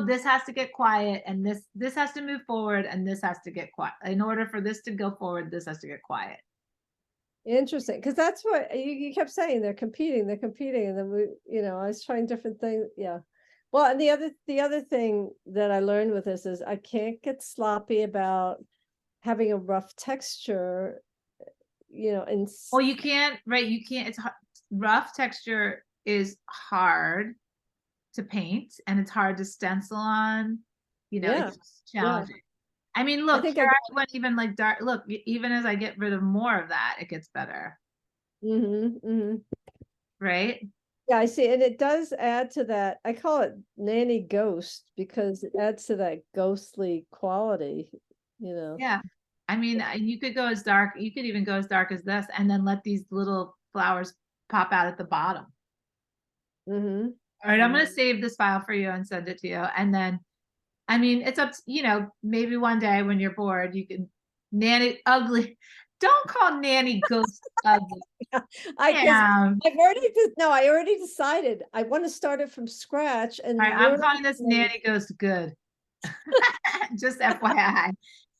this has to get quiet and this has to move forward and this has to get quiet. In order for this to go forward, this has to get quiet. Interesting, because that's what you kept saying. They're competing, and then I was trying different things. Yeah. Well, and the other thing that I learned with this is I can't get sloppy about having a rough texture, and Well, you can't, right? You can't, rough texture is hard to paint and it's hard to stencil on, yeah, it's yeah. challenging. I mean, I look, think here I got. I went even like dark, look, even as I get rid of more of that, it gets better, Mm-hmm. right? Yeah, I see, and it does add to that. I call it nanny ghost because it adds to that ghostly quality, you know. Yeah. I mean, you could go as dark, you could even go as dark as this and then let these little flowers pop out at the bottom. Mm-hmm. All right, I'm Mm-hmm. going to save this file for you and send it to you. And then, I mean, it's up to, maybe one day when you're bored, you can nanny ugly. Don't call nanny ghost ugly. Because Yeah. I already decided I want to start it from scratch All and right, I'm learn. calling this nanny ghost good. Just FYI.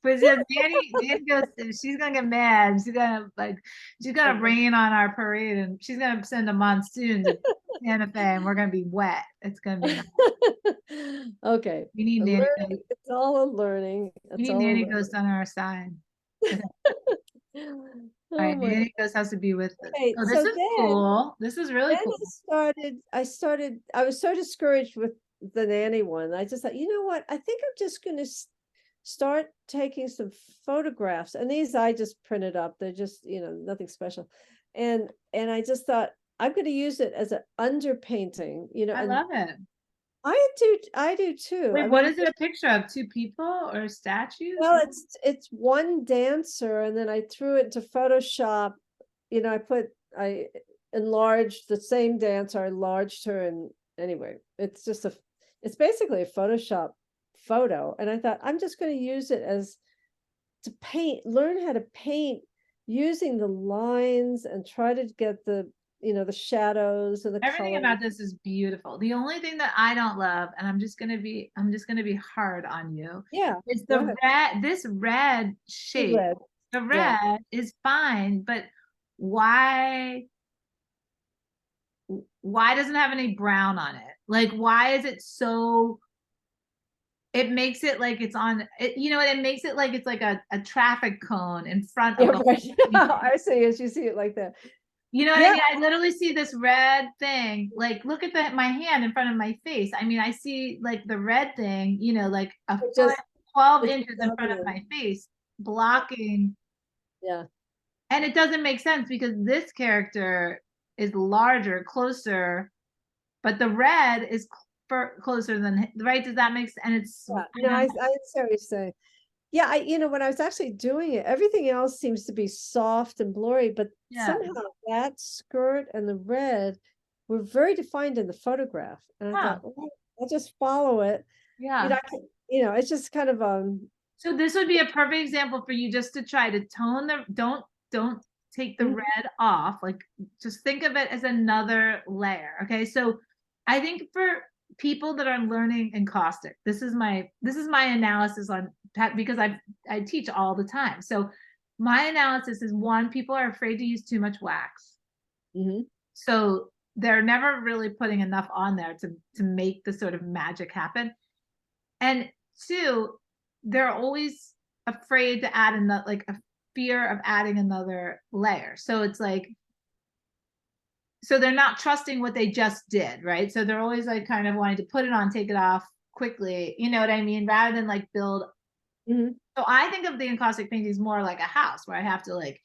But yeah, Nanny goes, she's gonna get mad. She's gonna rain on our parade and she's gonna send a monsoon to Santa Fe and we're gonna be wet. It's gonna be nice. Okay. We need A Nanny learning. Ghost. It's all a learning. We It's need all a Nanny learning. Ghost on our side. Okay. All Oh right, my. Nanny Ghost has to be with us. Okay, Oh, this so is cool. This is really then cool. I was so discouraged with the nanny one. I just thought, you know what? I think I'm just going to start taking some photographs. And these I just printed up. They're just, nothing special. And I just thought I'm going to use it as an underpainting, I and love it. I do too. I Wait, what mean, is it a picture of? 2 people or statues? well, it's one dancer, and then I threw it into Photoshop. I enlarged the same dancer, I enlarged her, and anyway, it's basically a Photoshop photo. And I thought I'm just going to use it as to learn how to paint using the lines and try to get the shadows and the Everything colors. about this is beautiful. The only thing that I don't love, and I'm just gonna be hard on you, Yeah, is go the ahead. this red The shape. red. The Yeah. red is fine, but why why doesn't it have any brown on it? Like why is it so, it makes it like it's on it, it makes it like it's like a traffic cone in front Yeah, of the right. whole. I see as you see it like that. You know what I Yeah. mean? I literally see this red thing. Like, look at my hand in front of my face. I mean, I see like the red thing, like a It foot, just 12 it's inches in front of dominant. my face, blocking. Yeah. And it doesn't make sense because this character is larger, closer, but the red is closer than, right? Does that make sense? And it's, Yeah. I No, don't I know. see what you're saying. Yeah, when I was actually doing it, everything else seems to be soft and blurry, but Yeah. somehow that skirt and the red were very defined in the photograph. And I Huh. thought, well, I'll just follow it. Yeah. it's just kind of, So this would be a perfect example for you just to try to tone don't take the Mhm. red off. Like just think of it as another layer. Okay. So I think for people that are learning encaustic, this is my analysis on because I teach all the time. So my analysis is one, people are afraid to use too much wax. Mhm. So they're never really putting enough on there to make the sort of magic happen. And two, they're always afraid to add another, like a fear of adding another layer. So it's like, so they're not trusting what they just did, right? So they're always like kind of wanting to put it on, take it off quickly, you know what I mean? Rather than like build. Mhm. So I think of the encaustic paintings more like a house where I have to like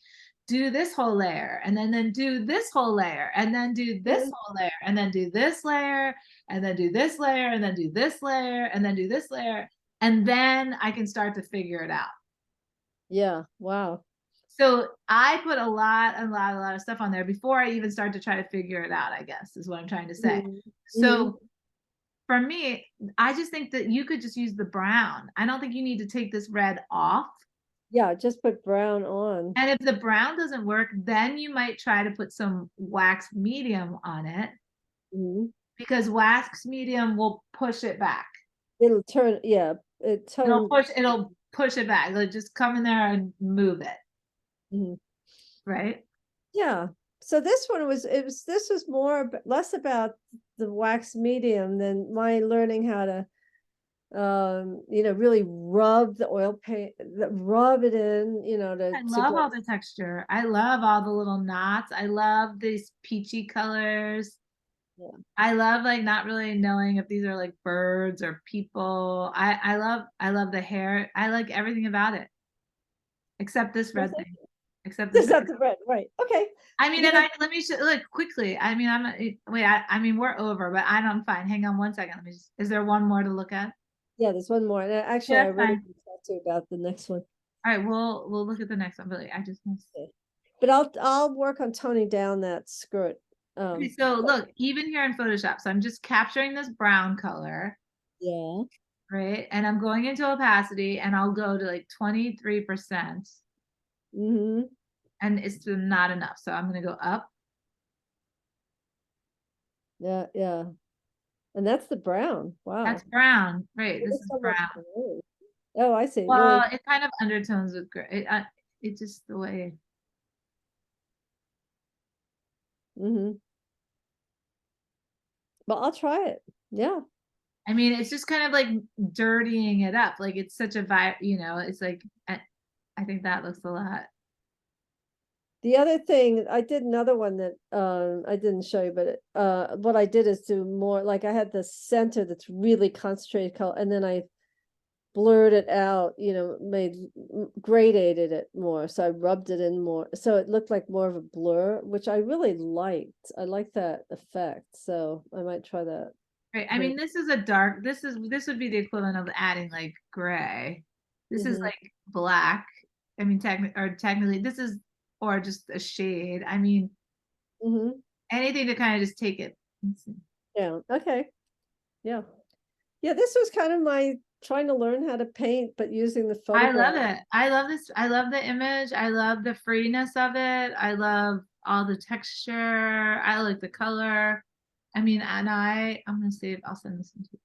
do this whole layer and then do this whole layer and then do this Mhm. whole layer and then do this layer and then do this layer and then do this layer and then do this layer. And then I can start to figure it out. Yeah. Wow. So I put a lot of stuff on there before I even start to try to figure it out, I guess, is what I'm trying to say. Mhm. Mhm. So for me, I just think that you could just use the brown. I don't think you need to take this red off. Yeah, just put brown on. And if the brown doesn't work, then you might try to put some wax medium on it Mhm. because wax medium will push it back. It'll turn, yeah, It'll push it back. It'll just come in there and move it, Mhm. right? Yeah. So this one this was less about the wax medium than my learning how to, really rub the oil paint, rub it in, I to love get, all the texture. I love all the little knots. I love these peachy colors. yeah. I love like not really knowing if these are like birds or people. I love the hair. I like everything about it except this Was red it? thing. Except this This is red. not the red, right? Okay. I mean, You and know, let me show like quickly. I mean, wait. I mean, we're over, but I'm fine. Hang on one second. Let me just. Is there one more to look at? yeah, there's one more. And actually, Yeah, I that's really fine. want to talk to you about the next one. All right, we'll look at the next one. But I just missed. Okay. But I'll work on toning down that skirt. Okay, so look, even here in Photoshop, so I'm just capturing this brown color, Yeah. right? And I'm going into opacity, and I'll go to like 23%, Mm-hmm. and it's still not enough. So I'm gonna go up. Yeah, yeah. And that's the brown. That's Wow. brown, right? This There's is so much brown. blue. Oh, I see. Well, Really. it kind of undertones with gray. It's just the way. Mm-hmm. But I'll try it. Yeah. I mean, it's just kind of like dirtying it up. Like it's such a vibe, it's like I think that looks a lot. The other thing, I did another one that I didn't show you, but what I did is do more like I had the center that's really concentrated color, and then I blurred it out, gradated it more. So I rubbed it in more. So it looked like more of a blur, which I really liked. I like that effect. So I might try that. Right. I mean, this is a dark, this would be the equivalent of adding like gray. This is Mm-hmm. like black. I mean, technically this is or just a shade. I mean, Mm-hmm. anything to kind of just take it. Let's see. Yeah. Okay. Yeah. Yeah. This was kind of my trying to learn how to paint, but using the I love photograph. it. I love this. I love the image. I love the freeness of it. I love all the texture. I like the color. I mean, and I'm gonna see if I'll send this one to you.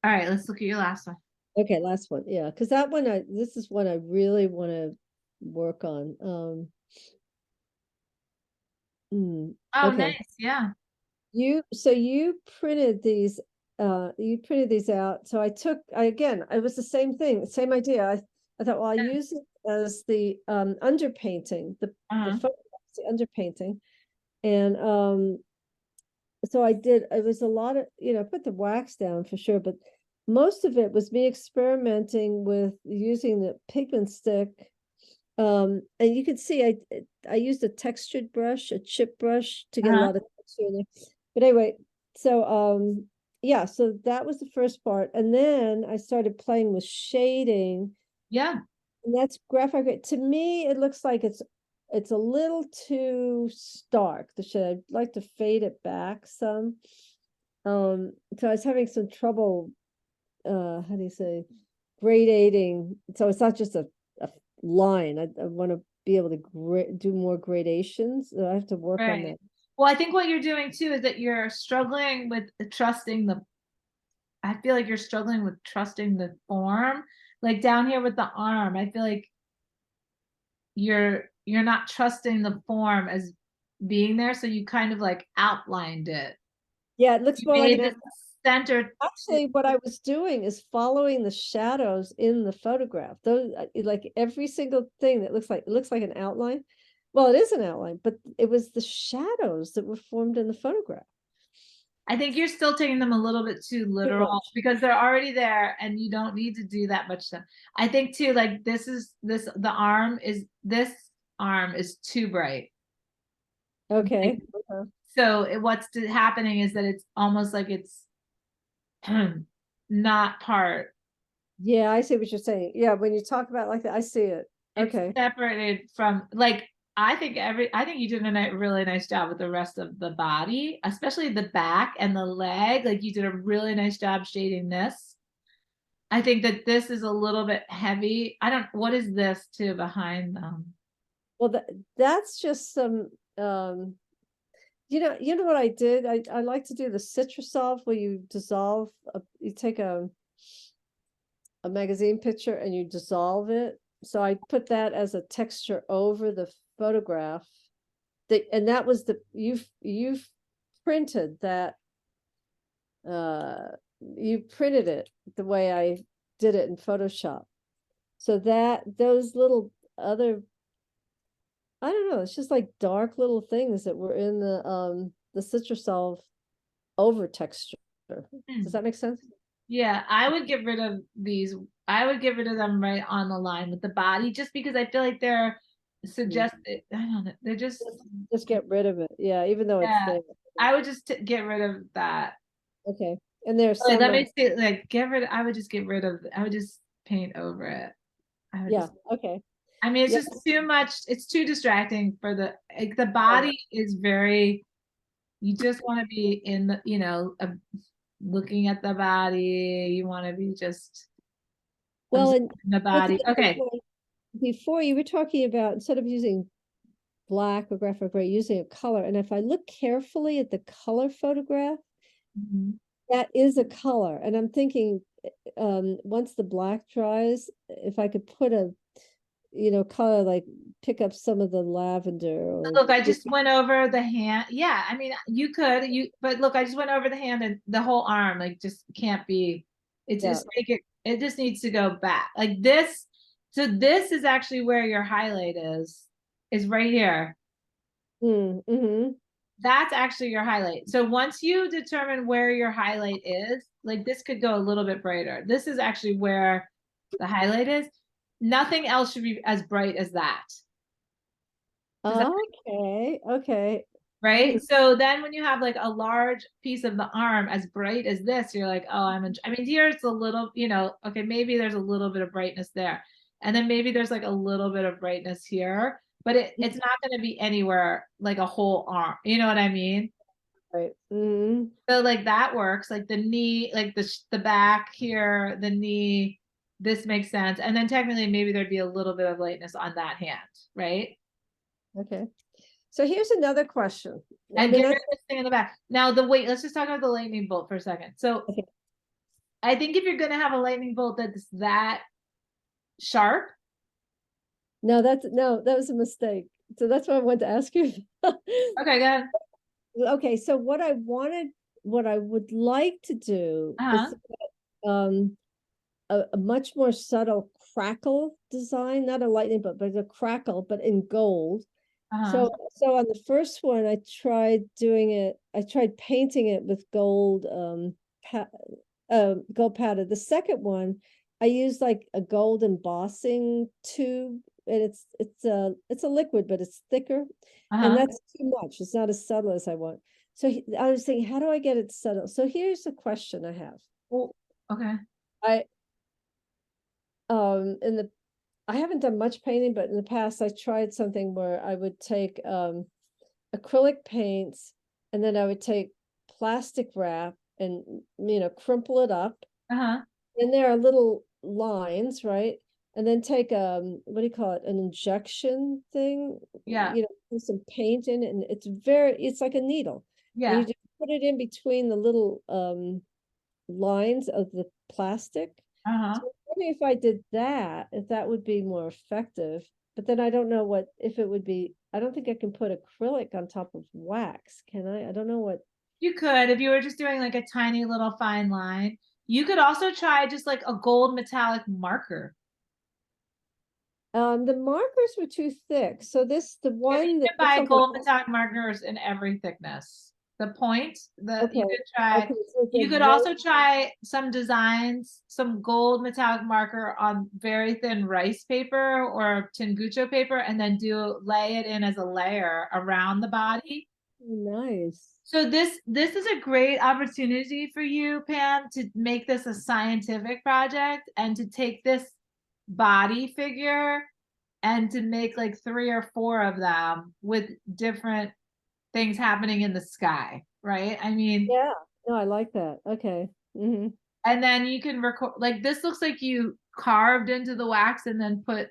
All right, let's look at your last one. Okay, last one. Yeah, because this is one I really want to work on. Oh, Okay. nice. Yeah. So you printed these out. So it was the same thing, same idea. I thought, well, I use it as the underpainting, the Uh-huh. photographs, the underpainting. And so I did, it was a lot of, put the wax down for sure, but most of it was me experimenting with using the pigment stick. And you can see I used a textured brush, a chip brush to get a Uh-huh. lot of texture in there. But anyway, so yeah, so that was the first part. And then I started playing with shading, Yeah. and that's graphite. To me, it looks like it's a little too stark. I'd like to fade it back some. So I was having some trouble, how do you say, gradating. So it's not just a line. I want to be able to do more gradations. So I have to work on that. Well, I think what you're doing too is that you're struggling with trusting I feel like you're struggling with trusting the form. Like down here with the arm, I feel like you're not trusting the form as being there, so you kind of like outlined it. Yeah, it looks You more like made it center. actually what I was doing is following the shadows in the photograph. Those like every single thing that looks like an outline. Well, it is an outline, but it was the shadows that were formed in the photograph. I think you're still taking them a little bit too literal because they're already there and you don't need to do that much stuff. I think too, like the arm is too bright. Okay. Like, so what's happening is that it's almost like it's not part. Yeah, I see what you're saying. Yeah, when you talk about it like that, I see it. Okay. It's separated from like I think you did a really nice job with the rest of the body, especially the back and the leg. Like you did a really nice job shading this. I think that this is a little bit heavy. What is this too behind them? Well, that's just some, you know what I did? I like to do the Citrusol where you dissolve, you take a magazine picture and you dissolve it. So I put that as a texture over the photograph. And that was you've printed that, you printed it the way I did it in Photoshop. So those little other, I don't know, it's just like dark little things that were in the Citrusol over texture. Does that make sense? Yeah, I would get rid of these. I would get rid of them right on the line with the body, just because I feel like they're suggested. I don't know. They're just get rid of it. Yeah, even though it's there. I would just get rid of that. Okay. And there's Like, some let me see. Like, I would just get rid of. I would just paint over it. Yeah. Okay. I mean, it's just too much. It's too distracting for the body is very. You just want to be in the, looking at the body. You want to be just in the body. Okay. Before you were talking about, instead of using black or graphite gray, using a color. And if I look carefully at the color photograph, that is a color. And I'm thinking, once the black dries, if I could put a, color, like pick up some of the lavender. Look, I just went over the hand. Yeah, I mean, but look, I just went over the hand and the whole arm, like just can't be, it just needs to go back like this. So this is actually where your highlight is right here. That's actually your highlight. So once you determine where your highlight is, like this could go a little bit brighter. This is actually where the highlight is. Nothing else should be as bright as that. Okay. Right. So then when you have like a large piece of the arm as bright as this, you're like, oh, I mean, here it's a little, okay, maybe there's a little bit of brightness there. And then maybe there's like a little bit of brightness here, but it's not going to be anywhere like a whole arm. You know what I mean? Right. So like that works, like the knee, like the back here, the knee, this makes sense. And then technically maybe there'd be a little bit of lightness on that hand, right? Okay. So here's another question. And get rid of this thing in the back. Now let's just talk about the lightning bolt for a second. So I think if you're gonna have a lightning bolt that's that sharp. No, that was a mistake. So that's what I wanted to ask you. Okay, good. Okay, so what I would like to do is a much more subtle crackle design, not a lightning bolt, but a crackle, but in gold. So on the first one, I tried painting it with gold, gold powder. The second one, I used like a gold embossing tube, and it's a liquid, but it's thicker, and that's too much. It's not as subtle as I want. So I was thinking, how do I get it subtle? So here's a question I have. Oh, okay. I I haven't done much painting, but in the past I tried something where I would take acrylic paints and then I would take plastic wrap and crumple it up. Uh-huh. And there are little lines, right? And then take what do you call it? An injection thing, Yeah. put some paint in it, and it's like a needle. And Yeah. you just put it in between the little lines of the plastic. Uh-huh. So maybe if I did that, if that would be more effective. But then I don't know if it would be. I don't think I can put acrylic on top of wax, can I? I don't know what. You could, if you were just doing like a tiny little fine line. You could also try just like a gold metallic marker. The markers were too thick. So the You one that can buy looks like gold metallic markers in every thickness. The point that you okay, could try. okay, so You the could also try some designs, some gold metallic marker on very thin rice paper or tengucho paper, and then lay it in as a layer around the body. nice. So this is a great opportunity for you, Pam, to make this a scientific project and to take this body figure and to make like 3 or 4 of them with different things happening in the sky, right? I mean, Yeah, no, I like that. Okay. Mm-hmm. and then you can record, like this looks like you carved into the wax and then put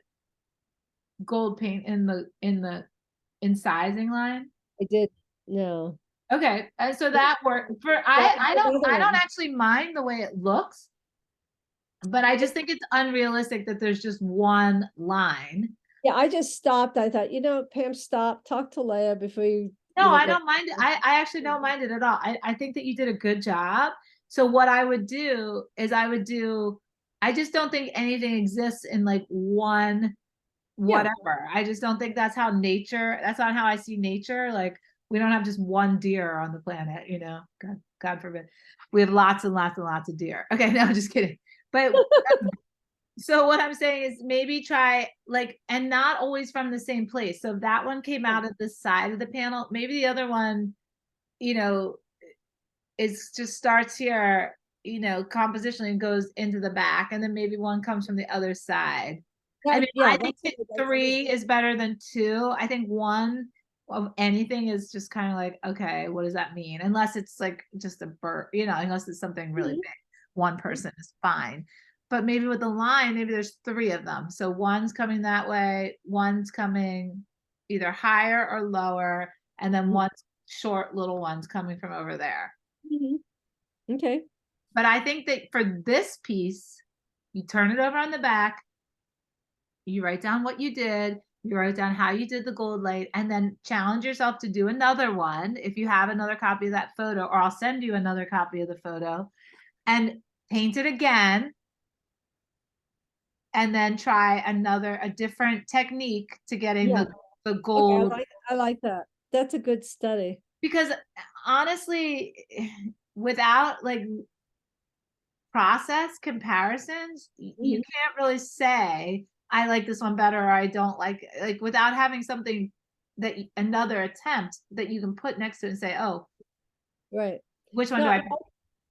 gold paint in the incising line. I did. No. Okay, and so that worked for That I was another I don't one. actually mind the way it looks, but I just think it's unrealistic that there's just one line. Yeah, I just stopped. I thought, Pam, stop, talk to Leia before you, No, I go. don't mind it. I actually don't mind it at all. I think that you did a good job. So what I would do is I just don't think anything exists in like one Yeah. whatever. I just don't think that's not how I see nature. Like we don't have just one deer on the planet, God forbid. We have lots and lots and lots of deer. Okay, no, just kidding. But so what I'm saying is maybe try like, and not always from the same place. So if that one came out of the side of the panel, maybe the other one, you know, is just starts here, compositionally and goes into the back, and then maybe one comes from the other side. I mean, Yeah, I think that 3 is better than 2. I think 1 of anything is just kind of like, okay, what does that mean? Unless it's like just a bird, unless it's something really big. One person is fine. But maybe with the line, maybe there's 3 of them. So one's coming that way, one's coming either higher or lower, and then one's short little one's coming from over there. Mm-hmm. Okay. But I think that for this piece, you turn it over on the back, you write down what you did, you write down how you did the gold light, and then challenge yourself to do another one if you have another copy of that photo, or I'll send you another copy of the photo, and paint it again, and then try a different technique to getting Yeah. the Okay, gold. I like that. That's a good study. Because honestly, without like process comparisons, you can't really say I like this one better or I don't like without having something that another attempt that you can put next to it and say, oh, Right. which one No, do I pick?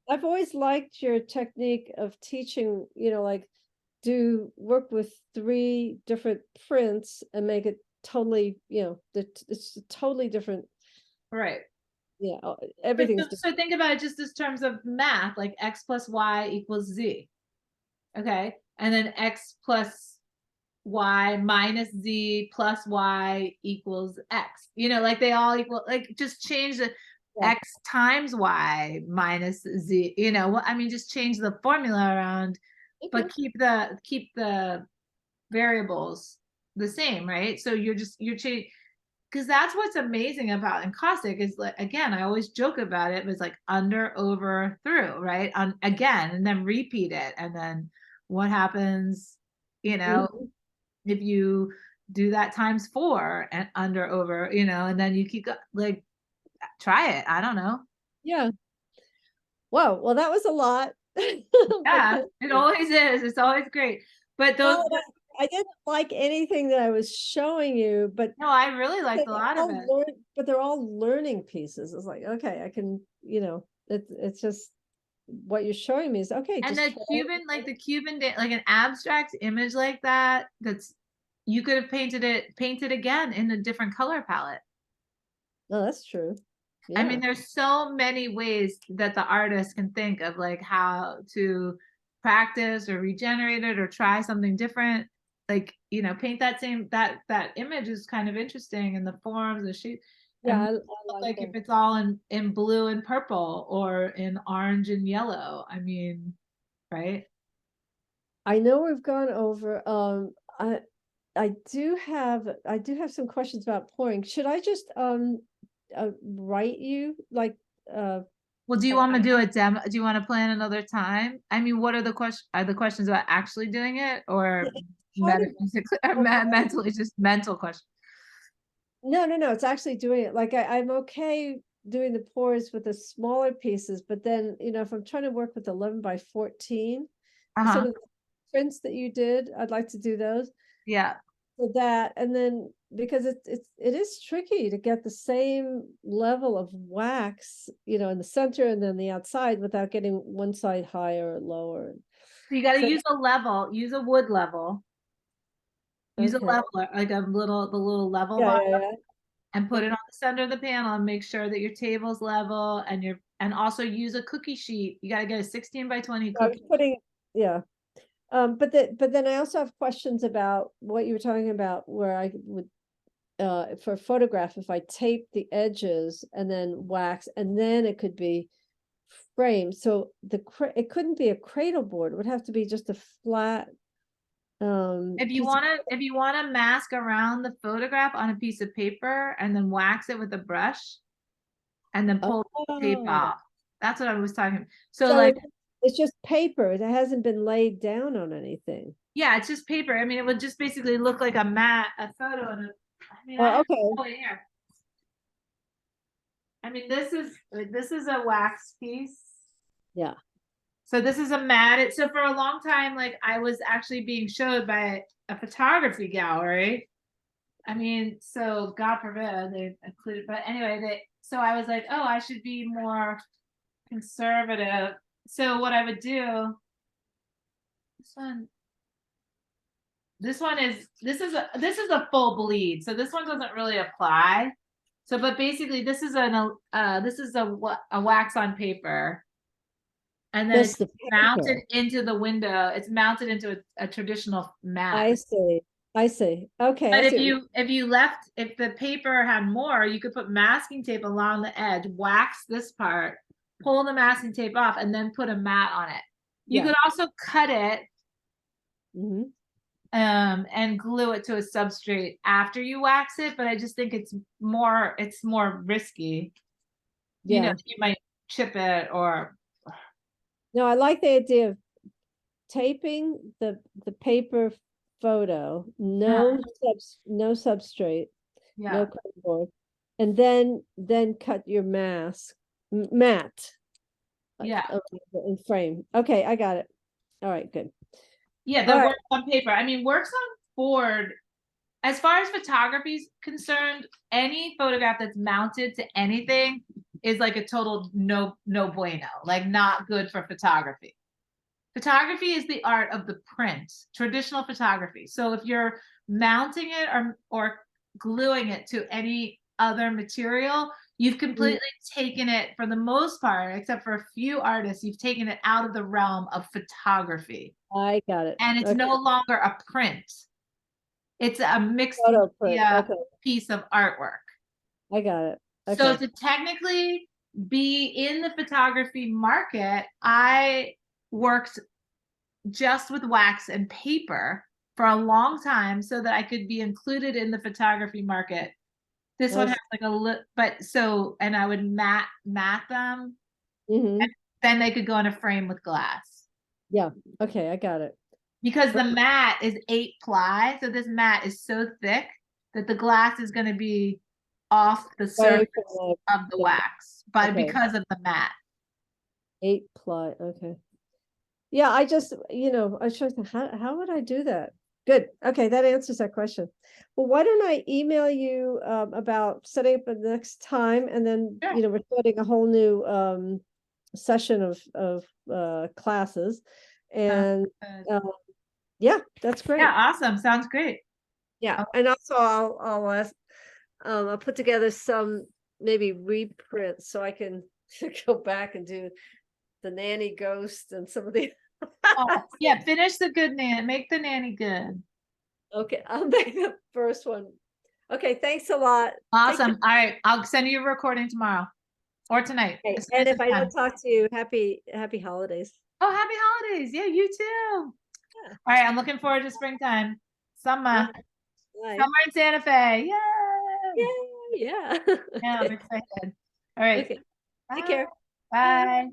I've always liked your technique of teaching, like do work with 3 different prints and make it totally, it's totally different. Right. Yeah, everything's So think about it just as terms of math, like x plus y equals z. Okay. And then x plus y minus z plus y equals x. Like they all equal, like just change the x times y minus z. I mean, just change the formula around, but keep the variables the same, right? So you're changing, because that's what's amazing about encaustic is like, again, I always joke about it, but it's like under, over, through, right? On again, and then repeat it. And then what happens, if you do that times 4 and under, over, and then you keep like, try it. I don't know. Yeah. Whoa, well, that was a lot. Yeah, it always is. It's always great. But those, I didn't like anything that I was showing you, but no, I really liked a lot of it. But they're all learning pieces. It's like, okay, I can, it's just what you're showing me is okay. And Just the Cuban, like an abstract image like that, that's you could have painted again in a different color palette. No, that's true. I Yeah. mean, there's so many ways that the artist can think of like how to practice or regenerate it or try something different. Like, you know, paint that same that image is kind of interesting in the forms, the shape. Yeah, And I look like like if that. it's all in blue and purple or in orange and yellow. I mean, right? I know we've gone over, I do have some questions about pouring. Should I just, write you like, uh, Well, do you want to do a demo? Do you want to plan another time? I mean, what are the questions about actually doing it or how to, metaphysically or mentally, just mental questions? no, it's actually doing it. Like I'm okay doing the pours with the smaller pieces, but then, if I'm trying to work with 11 by 14, some Uh-huh. of the prints that you did, I'd like to do those. Yeah. For that, and then because it is tricky to get the same level of wax, in the center and then the outside without getting one side higher or lower. So you got to So use a level, use a wood level, use a okay, leveler, like the little level yeah, bar, yeah, yeah. and put it Okay. on the center of the panel and make sure that your table's level and also use a cookie sheet. You got to get a 16 by 20 I was cookie. putting, yeah. But then I also have questions about what you were talking about, where I would, for a photograph, if I tape the edges and then wax, and then it could be framed. So it couldn't be a cradle board. It would have to be just a flat piece of. If you want to mask around the photograph on a piece of paper and then wax it with a brush and then pull the tape Oh, off. That's what I was talking. So so like, it's just paper. It hasn't been laid down on anything. yeah, it's just paper. I mean, it would just basically look like a mat, a photo. And I mean, I Oh, have okay. it here. I mean, this is a wax piece. Yeah. So this is a mat. So for a long time, like I was actually being showed by a photography gallery. I mean, so God forbid they included, but anyway, so I was like, oh, I should be more conservative. So what I would do, this one, this is a full bleed. So this one doesn't really apply. So, but basically this is this is a wax on paper. And then This it's the mounted paper. into the window. It's mounted into a traditional mat. I see. I see. Okay, I But see. What if the paper had more, you could put masking tape along the edge, wax this part, pull the masking tape off, and then put a mat on it. You Yeah. could also cut it Hmm. and glue it to a substrate after you wax it, but I just think it's more risky. You know, Yeah. you might chip it or No, I like the idea of taping the paper photo, no substrate, no yeah. cardboard, and then cut your mat, Yeah. in frame. Okay, I got it. All right, good. Yeah, All the right. works on paper. I mean, works on board. As far as photography is concerned, any photograph that's mounted to anything is like a total no bueno, like not good for photography. Photography is the art of the print, traditional photography. So if you're mounting it or gluing it to any other material, you've completely taken it, for the most part, except for a few artists, you've taken it out of the realm of photography. I got it. And it's Okay. no longer a print. It's a mixed Photo print. media Okay, piece of artwork. I got it. So Okay. to technically be in the photography market, I worked just with wax and paper for a long time so that I could be included in the photography market. This one has like and I would mat them, Mm-hmm. and then they could go in a frame with glass. Yeah. Okay, I got it. Because the mat is 8 ply, so this mat is so thick that the glass is going to be off the Away surface from of the wax okay, because of the mat. 8 ply. Okay. Yeah, I was trying to think, how would I do that? Good. Okay, that answers that question. Well, why don't I email you about setting up the next time, and then Sure. we're starting a whole new session of classes, Sounds and good. yeah, that's Yeah, great. awesome. Sounds great. Yeah, Oh. and also I'll ask, I'll put together some maybe reprints so I can go back and do the nanny ghost and some of the. Oh, yeah, finish the good nanny, make the nanny good. Okay, I'll make the first one. Okay, thanks a lot. Take care. Awesome. All right, I'll send you a recording tomorrow or tonight. Okay, As soon and as if it's I done. don't talk to you, happy holidays. Oh, happy holidays. Yeah, you too. Yeah. All right, I'm looking forward to springtime. Summer. Okay, bye. Summer in Santa Fe. Yay! Yay, yeah. Yeah, I'm Okay, excited. All right. okay. Take Bye. care. Bye. Bye.